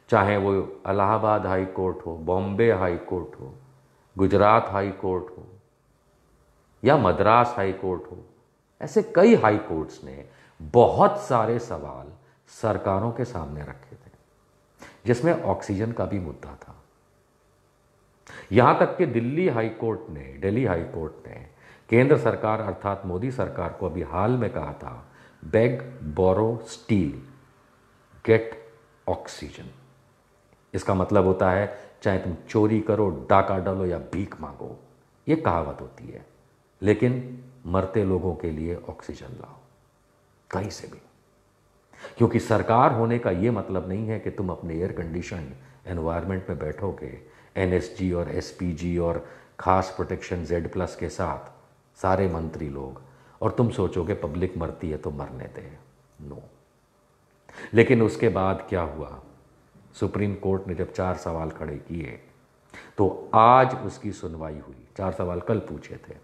चाहे वो इलाहाबाद हाई कोर्ट हो, बॉम्बे हाई कोर्ट हो, गुजरात हाई कोर्ट हो या मद्रास हाई कोर्ट हो, ऐसे कई हाई कोर्ट्स ने बहुत सारे सवाल सरकारों के सामने रखे थे, जिसमें ऑक्सीजन का भी मुद्दा था। यहां तक कि दिल्ली हाई कोर्ट ने केंद्र सरकार अर्थात मोदी सरकार को अभी हाल में कहा था, beg borrow steal get oxygen. इसका मतलब होता है चाहे तुम चोरी करो, डाका डालो या भीख मांगो, ये कहावत होती है, लेकिन मरते लोगों के लिए ऑक्सीजन लाओ कहीं से भी। क्योंकि सरकार होने का ये मतलब नहीं है कि तुम अपने एयर कंडीशन एनवायरनमेंट में बैठोगे एनएसजी और एसपीजी और खास प्रोटेक्शन Z+ के साथ सारे मंत्री लोग, और तुम सोचोगे पब्लिक मरती है तो मरने दे। नो। लेकिन उसके बाद क्या हुआ, सुप्रीम कोर्ट ने जब 4 सवाल खड़े किए तो आज उसकी सुनवाई हुई। 4 सवाल कल पूछे थे,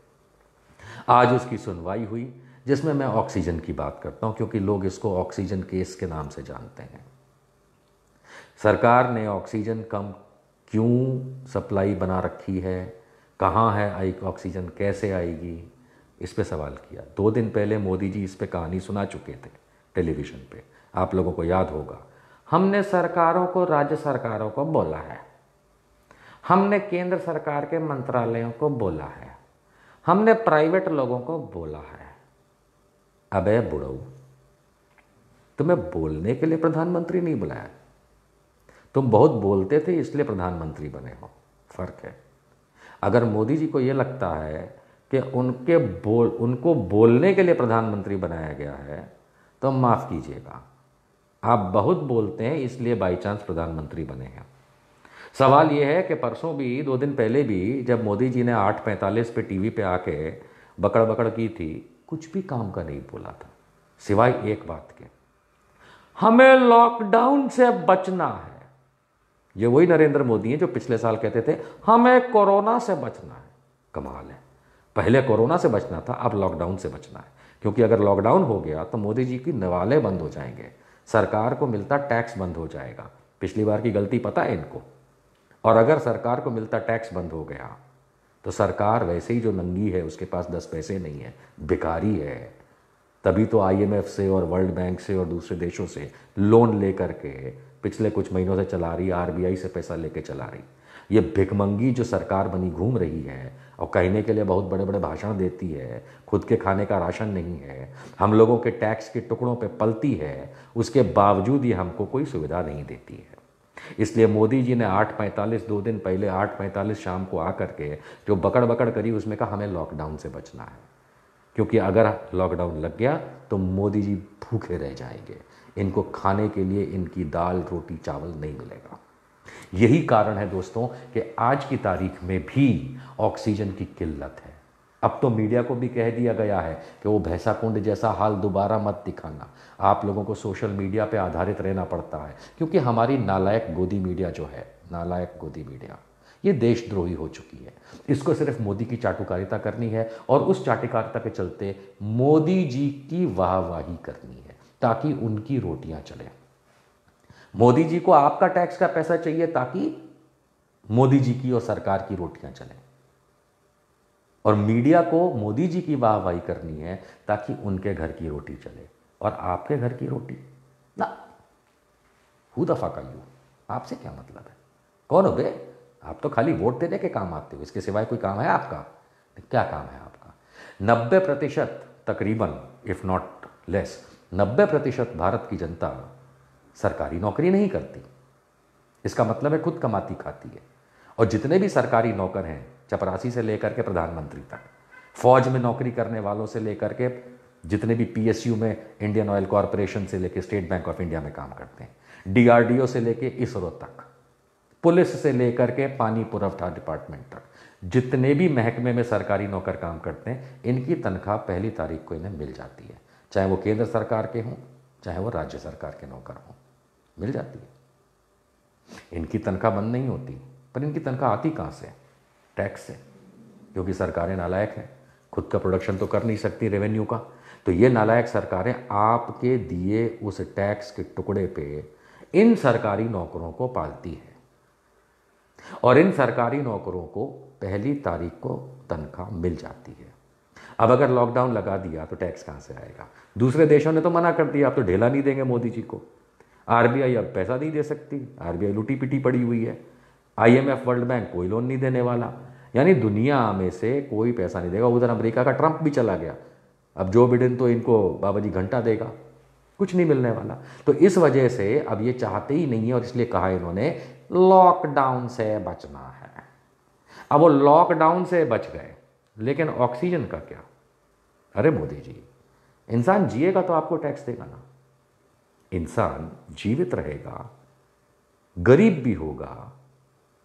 आज उसकी सुनवाई हुई, जिसमें मैं ऑक्सीजन की बात करता हूं क्योंकि लोग इसको ऑक्सीजन केस के नाम से जानते हैं। सरकार ने ऑक्सीजन कम क्यों सप्लाई बना रखी है, कहाँ है ऑक्सीजन, कैसे आएगी, इस पे सवाल किया। 2 दिन पहले मोदी जी इस पे कहानी सुना चुके थे टेलीविजन पे, आप लोगों को याद होगा। हमने सरकारों को, राज्य सरकारों को बोला है, हमने केंद्र सरकार के मंत्रालयों को बोला है, हमने प्राइवेट लोगों को बोला है। अबे बुढ़ऊ, तुम्हें बोलने के लिए प्रधानमंत्री नहीं बुलाया, तुम बहुत बोलते थे इसलिए प्रधानमंत्री बने हो, फर्क है। अगर मोदी जी को यह लगता है कि उनको बोलने के लिए प्रधानमंत्री बनाया गया है तो माफ़ कीजिएगा, आप बहुत बोलते हैं इसलिए बाई चांस प्रधानमंत्री बने हैं। सवाल यह है कि परसों भी, 2 दिन पहले भी, जब मोदी जी ने 8:45 पे टीवी पे आके बकड़ बकड़ की थी, कुछ भी काम का नहीं बोला था सिवाय एक बात के, हमें लॉकडाउन से बचना है। ये वही नरेंद्र मोदी हैं जो पिछले साल कहते थे हमें कोरोना से बचना है। कमाल है, पहले कोरोना से बचना था, अब लॉकडाउन से बचना है। क्योंकि अगर लॉकडाउन हो गया तो मोदी जी की नवाले बंद हो जाएंगे, सरकार को मिलता टैक्स बंद हो जाएगा। पिछली बार की गलती पता है इनको। और अगर सरकार को मिलता टैक्स बंद हो गया तो सरकार वैसे ही जो नंगी है, उसके पास 10 पैसे नहीं है, भिखारी है। तभी तो IMF से और वर्ल्ड बैंक से और दूसरे देशों से लोन लेकर के पिछले कुछ महीनों से चला रही, RBI से पैसा लेके चला रही। ये भिखमंगी जो सरकार बनी घूम रही है और कहने के लिए बहुत बड़े बड़े भाषण देती है, खुद के खाने का राशन नहीं है, हम लोगों के टैक्स के टुकड़ों पे पलती है, उसके बावजूद ये हमको कोई सुविधा नहीं देती है। इसलिए मोदी जी ने 8:45, 2 दिन पहले 8:45 शाम को आकर के जो बकड़ बकड़ करी, उसमें कहा हमें लॉकडाउन से बचना है। क्योंकि अगर लॉकडाउन लग गया तो मोदी जी भूखे रह जाएंगे, इनको खाने के लिए इनकी दाल रोटी चावल नहीं मिलेगा। यही कारण है दोस्तों कि आज की तारीख में भी ऑक्सीजन की किल्लत है। अब तो मीडिया को भी कह दिया गया है कि वो भैंसा कुंड जैसा हाल दोबारा मत दिखाना, आप लोगों को सोशल मीडिया पे आधारित रहना पड़ता है, क्योंकि हमारी नालायक गोदी मीडिया जो है, नालायक गोदी मीडिया, ये देशद्रोही हो चुकी है। इसको सिर्फ मोदी की चाटुकारिता करनी है और उस चाटुकारिता के चलते मोदी जी की वाहवाही करनी है ताकि उनकी रोटियां चले। मोदी जी को आपका टैक्स का पैसा चाहिए ताकि मोदी जी की और सरकार की रोटियां चलें, और मीडिया को मोदी जी की वाहवाही करनी है ताकि उनके घर की रोटी चले। और आपके घर की रोटी ना, who the fuck are you, आपसे क्या मतलब है, कौन हो बे? आप तो खाली वोट देने के काम आते हो, इसके सिवाय कोई काम है आपका? क्या काम है आपका? 90% तकरीबन, इफ नॉट लेस, 90% भारत की जनता सरकारी नौकरी नहीं करती। इसका मतलब है खुद कमाती खाती है। और जितने भी सरकारी नौकर हैं, चपरासी से लेकर के प्रधानमंत्री तक, फौज में नौकरी करने वालों से लेकर के जितने भी पीएसयू में, इंडियन ऑयल कॉरपोरेशन से लेकर स्टेट बैंक ऑफ इंडिया में काम करते हैं, डीआरडीओ से लेकर इसरो तक, पुलिस से लेकर के पानी पुरवठा डिपार्टमेंट तक, जितने भी महकमे में सरकारी नौकर काम करते हैं, इनकी तनख्वाह पहली तारीख को इन्हें मिल जाती है, चाहे वो केंद्र सरकार के हों चाहे वो राज्य सरकार के नौकर हों, मिल जाती है। इनकी तनख्वाह बंद नहीं होती, पर इनकी तनख्वाह आती कहाँ से? टैक्स से, क्योंकि सरकारें नालायक हैं, खुद का प्रोडक्शन तो कर नहीं सकती रेवेन्यू का। तो ये नालायक सरकारें आपके दिए उस टैक्स के टुकड़े पे इन सरकारी नौकरों को पालती है, और इन सरकारी नौकरों को पहली तारीख को तनख्वाह मिल जाती है। अब अगर लॉकडाउन लगा दिया तो टैक्स कहाँ से आएगा? दूसरे देशों ने तो मना कर दिया, आप तो ढेला नहीं देंगे मोदी जी को। आरबीआई अब पैसा नहीं दे सकती, आरबीआई लुटी पिटी पड़ी हुई है। आईएमएफ, वर्ल्ड बैंक कोई लोन नहीं देने वाला, यानी दुनिया में से कोई पैसा नहीं देगा। उधर अमेरिका का ट्रंप भी चला गया, अब जो बिडेन तो इनको बाबा जी घंटा देगा, कुछ नहीं मिलने वाला। तो इस वजह से अब ये चाहते ही नहीं है, और इसलिए कहा इन्होंने लॉकडाउन से बचना है। अब वो लॉकडाउन से बच गए, लेकिन ऑक्सीजन का क्या? अरे मोदी जी, इंसान जिएगा तो आपको टैक्स देगा ना। इंसान जीवित रहेगा, गरीब भी होगा,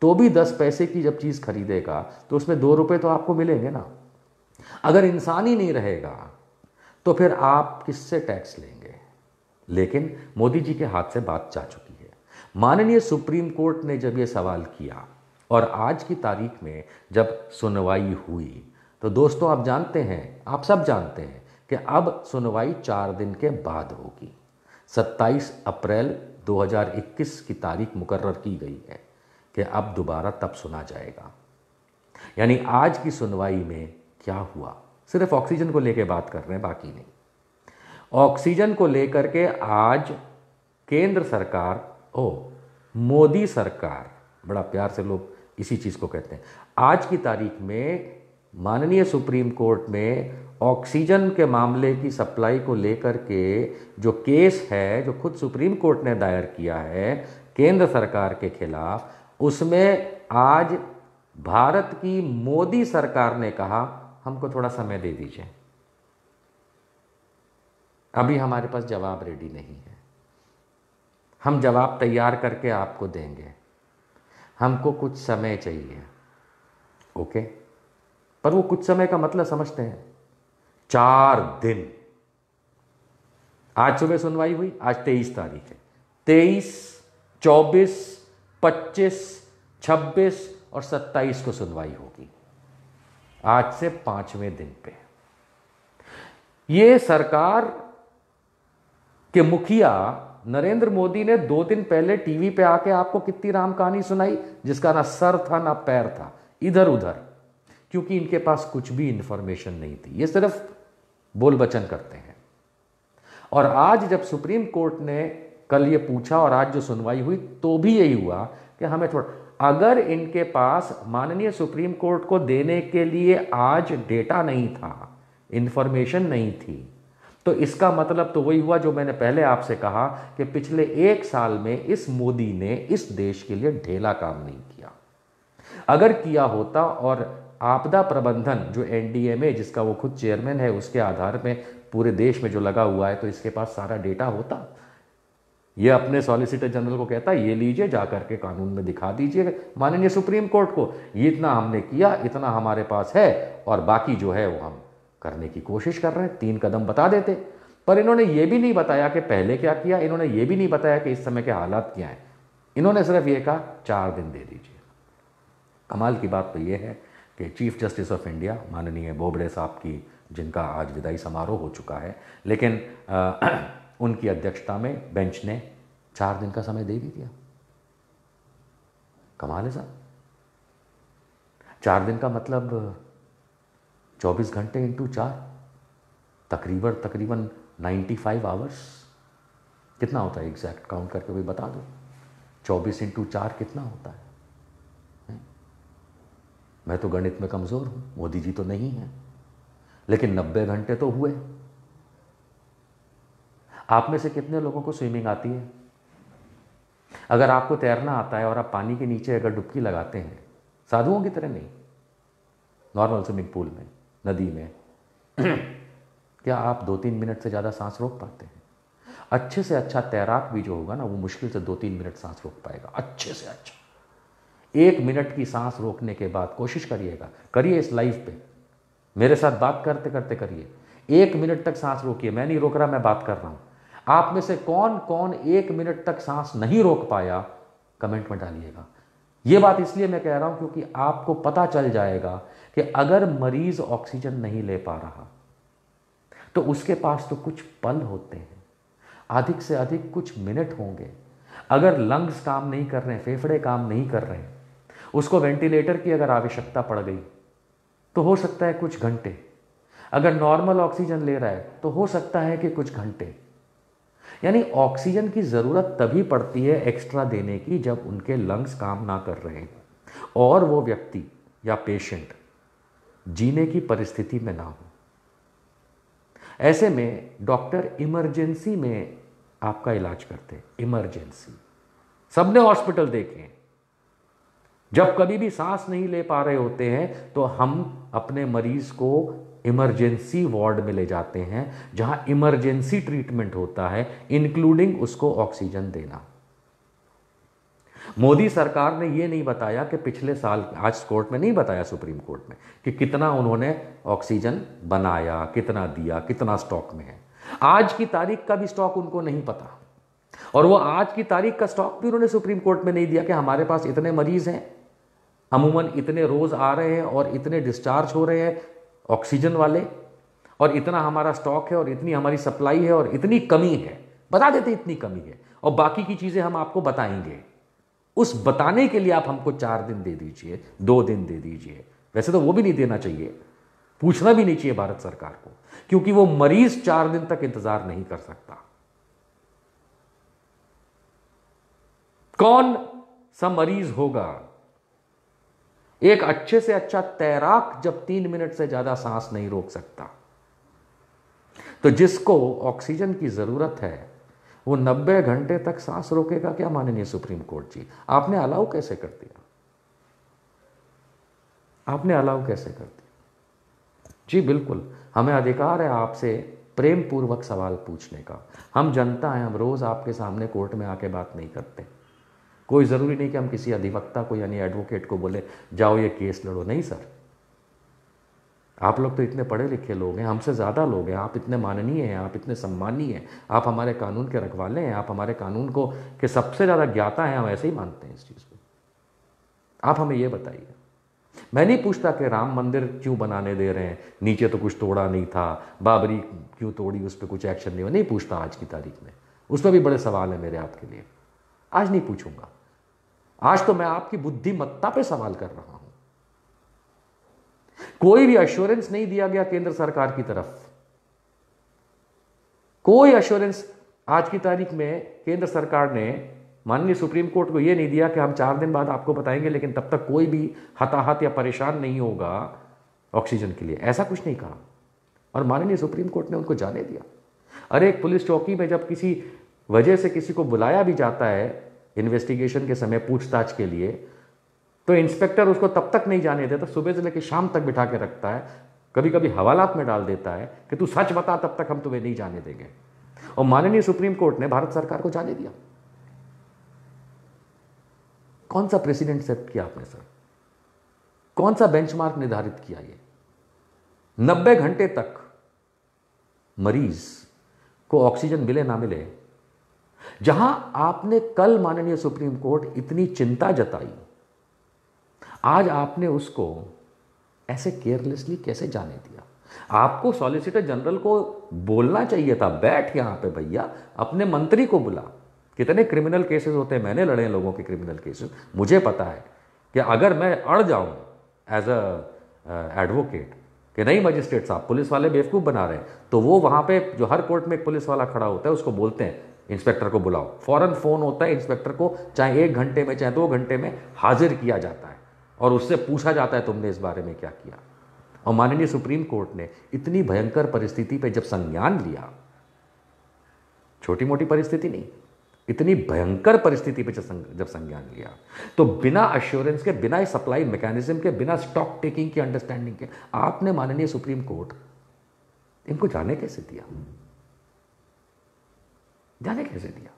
तो भी 10 पैसे की जब चीज खरीदेगा तो उसमें 2 रुपए तो आपको मिलेंगे ना। अगर इंसान ही नहीं रहेगा तो फिर आप किससे टैक्स लेंगे? लेकिन मोदी जी के हाथ से बात जा चुकी है। माननीय सुप्रीम कोर्ट ने जब ये सवाल किया और आज की तारीख में जब सुनवाई हुई, तो दोस्तों आप जानते हैं, आप सब जानते हैं कि अब सुनवाई 4 दिन के बाद होगी। 27 अप्रैल 2021 की तारीख मुकर्रर की गई है कि अब दोबारा तब सुना जाएगा। यानी आज की सुनवाई में क्या हुआ, सिर्फ ऑक्सीजन को लेकर बात कर रहे हैं, बाकी नहीं। ऑक्सीजन को लेकर के आज केंद्र सरकार, मोदी सरकार, बड़ा प्यार से लोग इसी चीज़ को कहते हैं, आज की तारीख में माननीय सुप्रीम कोर्ट में ऑक्सीजन के मामले की सप्लाई को लेकर के जो केस है, जो खुद सुप्रीम कोर्ट ने दायर किया है केंद्र सरकार के खिलाफ, उसमें आज भारत की मोदी सरकार ने कहा हमको थोड़ा समय दे दीजिए, अभी हमारे पास जवाब रेडी नहीं है, हम जवाब तैयार करके आपको देंगे, हमको कुछ समय चाहिए। ओके, पर वो कुछ समय का मतलब समझते हैं? 4 दिन। आज सुबह सुनवाई हुई, आज 23 तारीख है, 23, 24, 25, 26 और 27 को सुनवाई होगी, आज से 5वें दिन पे। ये सरकार के मुखिया नरेंद्र मोदी ने 2 दिन पहले टीवी पे आके आपको कितनी राम कहानी सुनाई, जिसका ना सर था ना पैर था, इधर उधर, क्योंकि इनके पास कुछ भी इंफॉर्मेशन नहीं थी, ये सिर्फ बोल बचन करते हैं। और आज जब सुप्रीम कोर्ट ने कल ये पूछा और आज जो सुनवाई हुई, तो भी यही हुआ कि हमें थोड़ा, अगर इनके पास माननीय सुप्रीम कोर्ट को देने के लिए आज डेटा नहीं था, इंफॉर्मेशन नहीं थी, तो इसका मतलब तो वही हुआ जो मैंने पहले आपसे कहा कि पिछले 1 साल में इस मोदी ने इस देश के लिए ढेला काम नहीं किया। अगर किया होता और आपदा प्रबंधन जो एनडीएमए, जिसका वो खुद चेयरमैन है, उसके आधार में पूरे देश में जो लगा हुआ है, तो इसके पास सारा डेटा होता। ये अपने सॉलिसिटर जनरल को कहता है ये लीजिए जा करके कानून में दिखा दीजिए माननीय सुप्रीम कोर्ट को, ये इतना हमने किया, इतना हमारे पास है, और बाकी जो है वो हम करने की कोशिश कर रहे हैं। 3 कदम बता देते, पर इन्होंने ये भी नहीं बताया कि पहले क्या किया, इन्होंने ये भी नहीं बताया कि इस समय के हालात क्या हैं। इन्होंने सिर्फ ये कहा 4 दिन दे दीजिए। कमाल की बात तो ये है कि चीफ जस्टिस ऑफ इंडिया माननीय बोबड़े साहब की, जिनका आज विदाई समारोह हो चुका है, लेकिन उनकी अध्यक्षता में बेंच ने 4 दिन का समय दे भी दिया। कमाल है साहब। 4 दिन का मतलब 24 घंटे इंटू 4, तकरीबन 95 आवर्स। कितना होता है एग्जैक्ट काउंट करके भी बता दो। 24 इंटू 4 कितना होता है? मैं तो गणित में कमज़ोर हूं, मोदी जी तो नहीं है, लेकिन 90 घंटे तो हुए। आप में से कितने लोगों को स्विमिंग आती है? अगर आपको तैरना आता है और आप पानी के नीचे अगर डुबकी लगाते हैं, साधुओं की तरह नहीं, नॉर्मल स्विमिंग पूल में, नदी में, क्या आप 2-3 मिनट से ज़्यादा सांस रोक पाते हैं? अच्छे से अच्छा तैराक भी जो होगा ना, वो मुश्किल से 2-3 मिनट सांस रोक पाएगा, अच्छे से अच्छा। 1 मिनट की सांस रोकने के बाद कोशिश करिएगा, करिए इस लाइव पे, मेरे साथ बात करते करते करिए। 1 मिनट तक सांस रोकिए। मैं नहीं रोक रहा, मैं बात कर रहा हूं। आप में से कौन कौन 1 मिनट तक सांस नहीं रोक पाया, कमेंट में डालिएगा। यह बात इसलिए मैं कह रहा हूं क्योंकि आपको पता चल जाएगा कि अगर मरीज ऑक्सीजन नहीं ले पा रहा तो उसके पास तो कुछ पल होते हैं, अधिक से अधिक कुछ मिनट होंगे। अगर लंग्स काम नहीं कर रहे हैं, फेफड़े काम नहीं कर रहे हैं, उसको वेंटिलेटर की अगर आवश्यकता पड़ गई तो हो सकता है कुछ घंटे। अगर नॉर्मल ऑक्सीजन ले रहा है तो हो सकता है कि कुछ घंटे। यानी ऑक्सीजन की ज़रूरत तभी पड़ती है एक्स्ट्रा देने की जब उनके लंग्स काम ना कर रहे हैं और वो व्यक्ति या पेशेंट जीने की परिस्थिति में ना हो। ऐसे में डॉक्टर इमरजेंसी में आपका इलाज करते हैं। इमरजेंसी सबने हॉस्पिटल देखे हैं। जब कभी भी सांस नहीं ले पा रहे होते हैं तो हम अपने मरीज को इमरजेंसी वार्ड में ले जाते हैं, जहां इमरजेंसी ट्रीटमेंट होता है, इंक्लूडिंग उसको ऑक्सीजन देना। मोदी सरकार ने यह नहीं बताया कि पिछले साल, आज कोर्ट में नहीं बताया सुप्रीम कोर्ट में, कि कितना उन्होंने ऑक्सीजन बनाया, कितना दिया, कितना स्टॉक में है। आज की तारीख का भी स्टॉक उनको नहीं पता, और वो आज की तारीख का स्टॉक भी उन्होंने सुप्रीम कोर्ट में नहीं दिया कि हमारे पास इतने मरीज हैं, अमूमन इतने रोज आ रहे हैं और इतने डिस्चार्ज हो रहे हैं ऑक्सीजन वाले, और इतना हमारा स्टॉक है और इतनी हमारी सप्लाई है और इतनी कमी है। बता देते इतनी कमी है और बाकी की चीजें हम आपको बताएंगे। उस बताने के लिए आप हमको 4 दिन दे दीजिए, 2 दिन दे दीजिए। वैसे तो वो भी नहीं देना चाहिए, पूछना भी नहीं चाहिए भारत सरकार को, क्योंकि वो मरीज 4 दिन तक इंतजार नहीं कर सकता। कौन सा मरीज होगा? एक अच्छे से अच्छा तैराक जब 3 मिनट से ज्यादा सांस नहीं रोक सकता, तो जिसको ऑक्सीजन की जरूरत है वो 90 घंटे तक सांस रोकेगा क्या? माननीय सुप्रीम कोर्ट जी, आपने अलाउ कैसे कर दिया? आपने अलाउ कैसे कर दिया? जी बिल्कुल, हमें अधिकार है आपसे प्रेम पूर्वक सवाल पूछने का। हम जनता हैं, हम रोज आपके सामने कोर्ट में आके बात नहीं करते। कोई ज़रूरी नहीं कि हम किसी अधिवक्ता को यानी एडवोकेट को बोले जाओ ये केस लड़ो। नहीं सर, आप लोग तो इतने पढ़े लिखे लोग हैं, हमसे ज़्यादा लोग हैं, आप इतने माननीय हैं, आप इतने सम्मानीय हैं, आप हमारे कानून के रखवाले हैं, आप हमारे कानून को के सबसे ज़्यादा ज्ञाता हैं। हम ऐसे ही मानते हैं इस चीज़ को। आप हमें ये बताइए, मैं नहीं पूछता कि राम मंदिर क्यों बनाने दे रहे हैं, नीचे तो कुछ तोड़ा नहीं था, बाबरी क्यों तोड़ी, उस पर कुछ एक्शन नहीं हुआ, नहीं पूछता आज की तारीख में। उस पर भी बड़े सवाल हैं मेरे आपके लिए, आज नहीं पूछूंगा। आज तो मैं आपकी बुद्धिमत्ता पे सवाल कर रहा हूं। कोई भी अश्योरेंस नहीं दिया गया केंद्र सरकार की तरफ, कोई अश्योरेंस आज की तारीख में केंद्र सरकार ने माननीय सुप्रीम कोर्ट को यह नहीं दिया कि हम 4 दिन बाद आपको बताएंगे, लेकिन तब तक कोई भी हताहत या परेशान नहीं होगा ऑक्सीजन के लिए, ऐसा कुछ नहीं कहा। और माननीय सुप्रीम कोर्ट ने उनको जाने दिया। अरे एक पुलिस चौकी में जब किसी वजह से किसी को बुलाया भी जाता है इन्वेस्टिगेशन के समय पूछताछ के लिए, तो इंस्पेक्टर उसको तब तक नहीं जाने देता, सुबह से लेकर शाम तक बिठा के रखता है, कभी कभी हवालात में डाल देता है कि तू सच बता, तब तक हम तुम्हें नहीं जाने देंगे। और माननीय सुप्रीम कोर्ट ने भारत सरकार को जाने दिया। कौन सा प्रेसिडेंट सेट किया आपने सर? कौन सा बेंचमार्क निर्धारित किया? ये 90 घंटे तक मरीज को ऑक्सीजन मिले ना मिले, जहां आपने कल माननीय सुप्रीम कोर्ट इतनी चिंता जताई, आज आपने उसको ऐसे केयरलेसली कैसे जाने दिया? आपको सॉलिसिटर जनरल को बोलना चाहिए था, बैठ यहां पे भैया, अपने मंत्री को बुला। कितने क्रिमिनल केसेस होते हैं, मैंने लड़े हैं लोगों के क्रिमिनल केसेस, मुझे पता है कि अगर मैं अड़ जाऊं एज अ एडवोकेट कि नहीं मजिस्ट्रेट साहब पुलिस वाले बेवकूफ़ बना रहे हैं, तो वो वहाँ पे जो हर कोर्ट में एक पुलिस वाला खड़ा होता है उसको बोलते हैं इंस्पेक्टर को बुलाओ, फौरन फ़ोन होता है इंस्पेक्टर को, चाहे 1 घंटे में चाहे 2 घंटे में हाजिर किया जाता है और उससे पूछा जाता है तुमने इस बारे में क्या किया। और माननीय सुप्रीम कोर्ट ने इतनी भयंकर परिस्थिति पे जब संज्ञान लिया, छोटी मोटी परिस्थिति नहीं, इतनी भयंकर परिस्थिति पे जब संज्ञान लिया, तो बिना अश्योरेंस के, बिना सप्लाई मैकेनिज्म के, बिना स्टॉक टेकिंग की अंडरस्टैंडिंग के आपने माननीय सुप्रीम कोर्ट इनको जाने कैसे दिया? जाने कैसे दिया?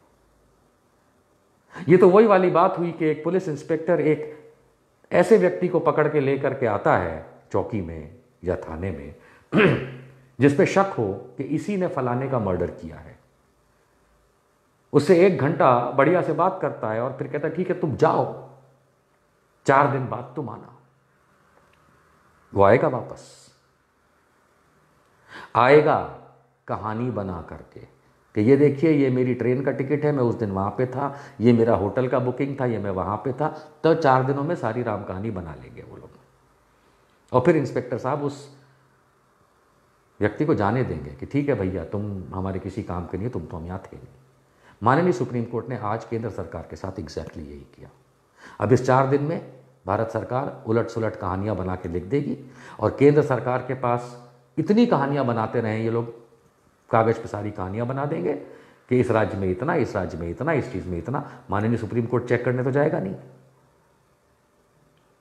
ये तो वही वाली बात हुई कि एक पुलिस इंस्पेक्टर एक ऐसे व्यक्ति को पकड़ के लेकर के आता है चौकी में या थाने में जिस पे शक हो कि इसी ने फलाने का मर्डर किया है, उससे 1 घंटा बढ़िया से बात करता है और फिर कहता है ठीक है तुम जाओ, 4 दिन बाद तुम आना। वो आएगा वापस, आएगा कहानी बना करके कि ये देखिए ये मेरी ट्रेन का टिकट है, मैं उस दिन वहां पे था, ये मेरा होटल का बुकिंग था, ये मैं वहां पे था। तो 4 दिनों में सारी राम कहानी बना लेंगे वो लोग, और फिर इंस्पेक्टर साहब उस व्यक्ति को जाने देंगे कि ठीक है भैया तुम हमारे किसी काम के नहीं, तुम तो हम यहाँ थे नहीं। माननीय सुप्रीम कोर्ट ने आज केंद्र सरकार के साथ एग्जैक्टली यही किया। अब इस 4 दिन में भारत सरकार उलट सुलट कहानियां बना के लिख देगी और केंद्र सरकार के पास इतनी कहानियां बनाते रहे ये लोग, कागज पे सारी कहानियां बना देंगे कि इस राज्य में इतना, इस राज्य में इतना, इस चीज में इतना। माननीय सुप्रीम कोर्ट चेक करने तो जाएगा नहीं,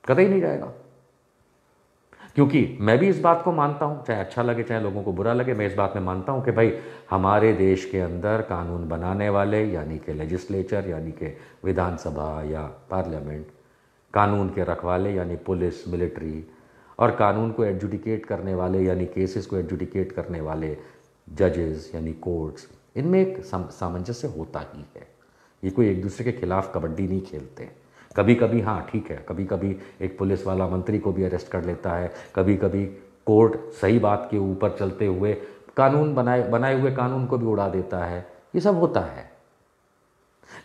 कतई नहीं जाएगा। क्योंकि मैं भी इस बात को मानता हूं, चाहे अच्छा लगे चाहे लोगों को बुरा लगे, मैं इस बात में मानता हूं कि भाई हमारे देश के अंदर कानून बनाने वाले यानी कि लेजिस्लेचर यानी कि विधानसभा या पार्लियामेंट, कानून के रखवाले यानी पुलिस मिलिट्री, और कानून को एडजुडिकेट करने वाले यानी केसेस को एडजुडिकेट करने वाले जजेस यानी कोर्ट्स, इनमें एक सामंजस्य होता ही है। ये कोई एक दूसरे के खिलाफ कबड्डी नहीं खेलते। कभी कभी हाँ ठीक है, कभी कभी एक पुलिस वाला मंत्री को भी अरेस्ट कर लेता है, कभी कभी कोर्ट सही बात के ऊपर चलते हुए कानून बनाए हुए कानून को भी उड़ा देता है, ये सब होता है।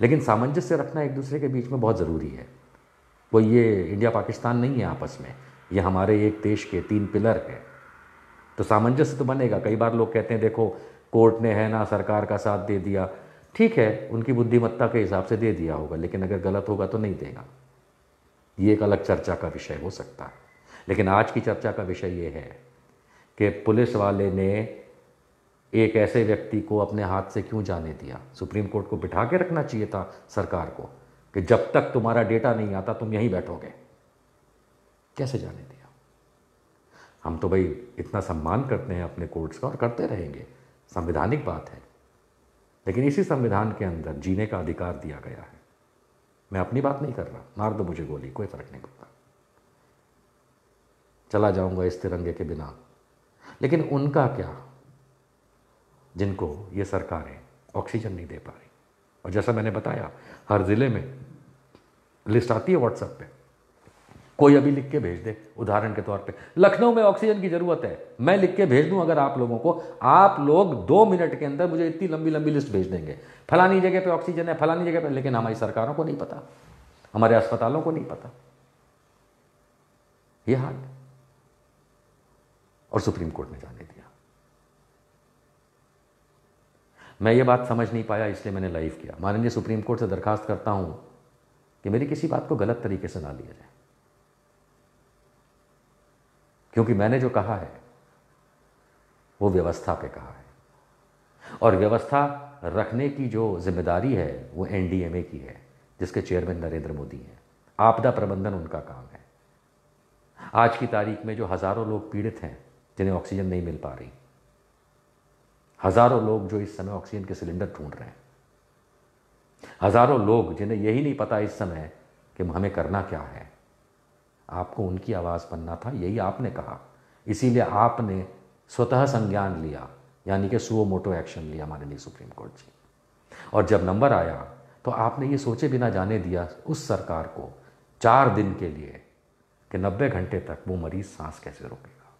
लेकिन सामंजस्य रखना एक दूसरे के बीच में बहुत ज़रूरी है। वो ये इंडिया पाकिस्तान नहीं है आपस में, ये हमारे एक देश के 3 पिलर है, तो सामंजस्य तो बनेगा। कई बार लोग कहते हैं देखो कोर्ट ने है ना सरकार का साथ दे दिया, ठीक है उनकी बुद्धिमत्ता के हिसाब से दे दिया होगा, लेकिन अगर गलत होगा तो नहीं देगा। ये एक अलग चर्चा का विषय हो सकता है। लेकिन आज की चर्चा का विषय ये है कि पुलिस वाले ने एक ऐसे व्यक्ति को अपने हाथ से क्यों जाने दिया। सुप्रीम कोर्ट को बिठा के रखना चाहिए था सरकार को कि जब तक तुम्हारा डेटा नहीं आता तुम यहीं बैठोगे। कैसे जाने दिया? हम तो भाई इतना सम्मान करते हैं अपने कोर्ट्स का और करते रहेंगे, संवैधानिक बात है, लेकिन इसी संविधान के अंदर जीने का अधिकार दिया गया है। मैं अपनी बात नहीं कर रहा, मार दो मुझे गोली, कोई फर्क नहीं पड़ता, चला जाऊंगा इस तिरंगे के बिना। लेकिन उनका क्या, जिनको ये सरकारें ऑक्सीजन नहीं दे पा रही। और जैसा मैंने बताया हर जिले में लिस्ट आती है व्हाट्सएप पे, कोई अभी लिख के भेज दे। उदाहरण के तौर पे लखनऊ में ऑक्सीजन की जरूरत है, मैं लिख के भेज दूं अगर आप लोगों को, आप लोग 2 मिनट के अंदर मुझे इतनी लंबी लंबी लिस्ट भेज देंगे, फलानी जगह पे ऑक्सीजन है, फलानी जगह पे। लेकिन हमारी सरकारों को नहीं पता, हमारे अस्पतालों को नहीं पता, ये हाल। और सुप्रीम कोर्ट ने जाने दिया। मैं ये बात समझ नहीं पाया, इसलिए मैंने लाइव किया। माननीय सुप्रीम कोर्ट से दरखास्त करता हूं कि मेरी किसी बात को गलत तरीके से ना लिया जाए, क्योंकि मैंने जो कहा है वो व्यवस्था पे कहा है, और व्यवस्था रखने की जो जिम्मेदारी है वो एनडीएमए की है, जिसके चेयरमैन नरेंद्र मोदी हैं। आपदा प्रबंधन उनका काम है। आज की तारीख में जो हजारों लोग पीड़ित हैं जिन्हें ऑक्सीजन नहीं मिल पा रही, हजारों लोग जो इस समय ऑक्सीजन के सिलेंडर ढूंढ रहे हैं, हजारों लोग जिन्हें यही नहीं पता इस समय कि हमें करना क्या है। आपको उनकी आवाज़ बनना था, यही आपने कहा, इसीलिए आपने स्वतः संज्ञान लिया, यानी कि सुओ मोटो एक्शन लिया माननीय सुप्रीम कोर्ट जी। और जब नंबर आया तो आपने ये सोचे बिना जाने दिया उस सरकार को 4 दिन के लिए कि 90 घंटे तक वो मरीज सांस कैसे रोकेगा।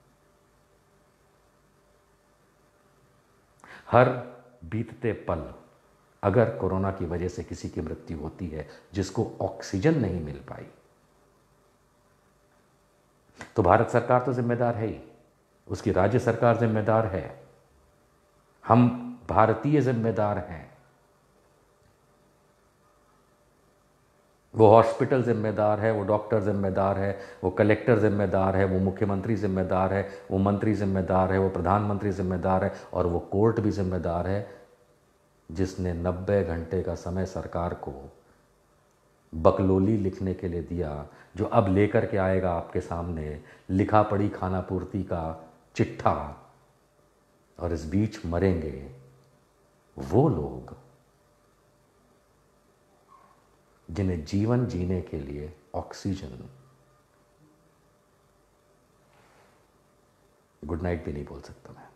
हर बीतते पल अगर कोरोना की वजह से किसी की मृत्यु होती है जिसको ऑक्सीजन नहीं मिल पाई, तो भारत सरकार तो जिम्मेदार है ही, उसकी राज्य सरकार जिम्मेदार है, हम भारतीय जिम्मेदार हैं, वो हॉस्पिटल जिम्मेदार है, वो डॉक्टर जिम्मेदार है, वो कलेक्टर जिम्मेदार है, वो मुख्यमंत्री जिम्मेदार है, वो मंत्री जिम्मेदार है, वो प्रधानमंत्री जिम्मेदार है, और वो कोर्ट भी जिम्मेदार है जिसने 90 घंटे का समय सरकार को बकलोली लिखने के लिए दिया, जो अब लेकर के आएगा आपके सामने लिखा पढ़ी खानापूर्ति का चिट्ठा, और इस बीच मरेंगे वो लोग जिन्हें जीवन जीने के लिए ऑक्सीजन, गुड नाइट भी नहीं बोल सकता मैं।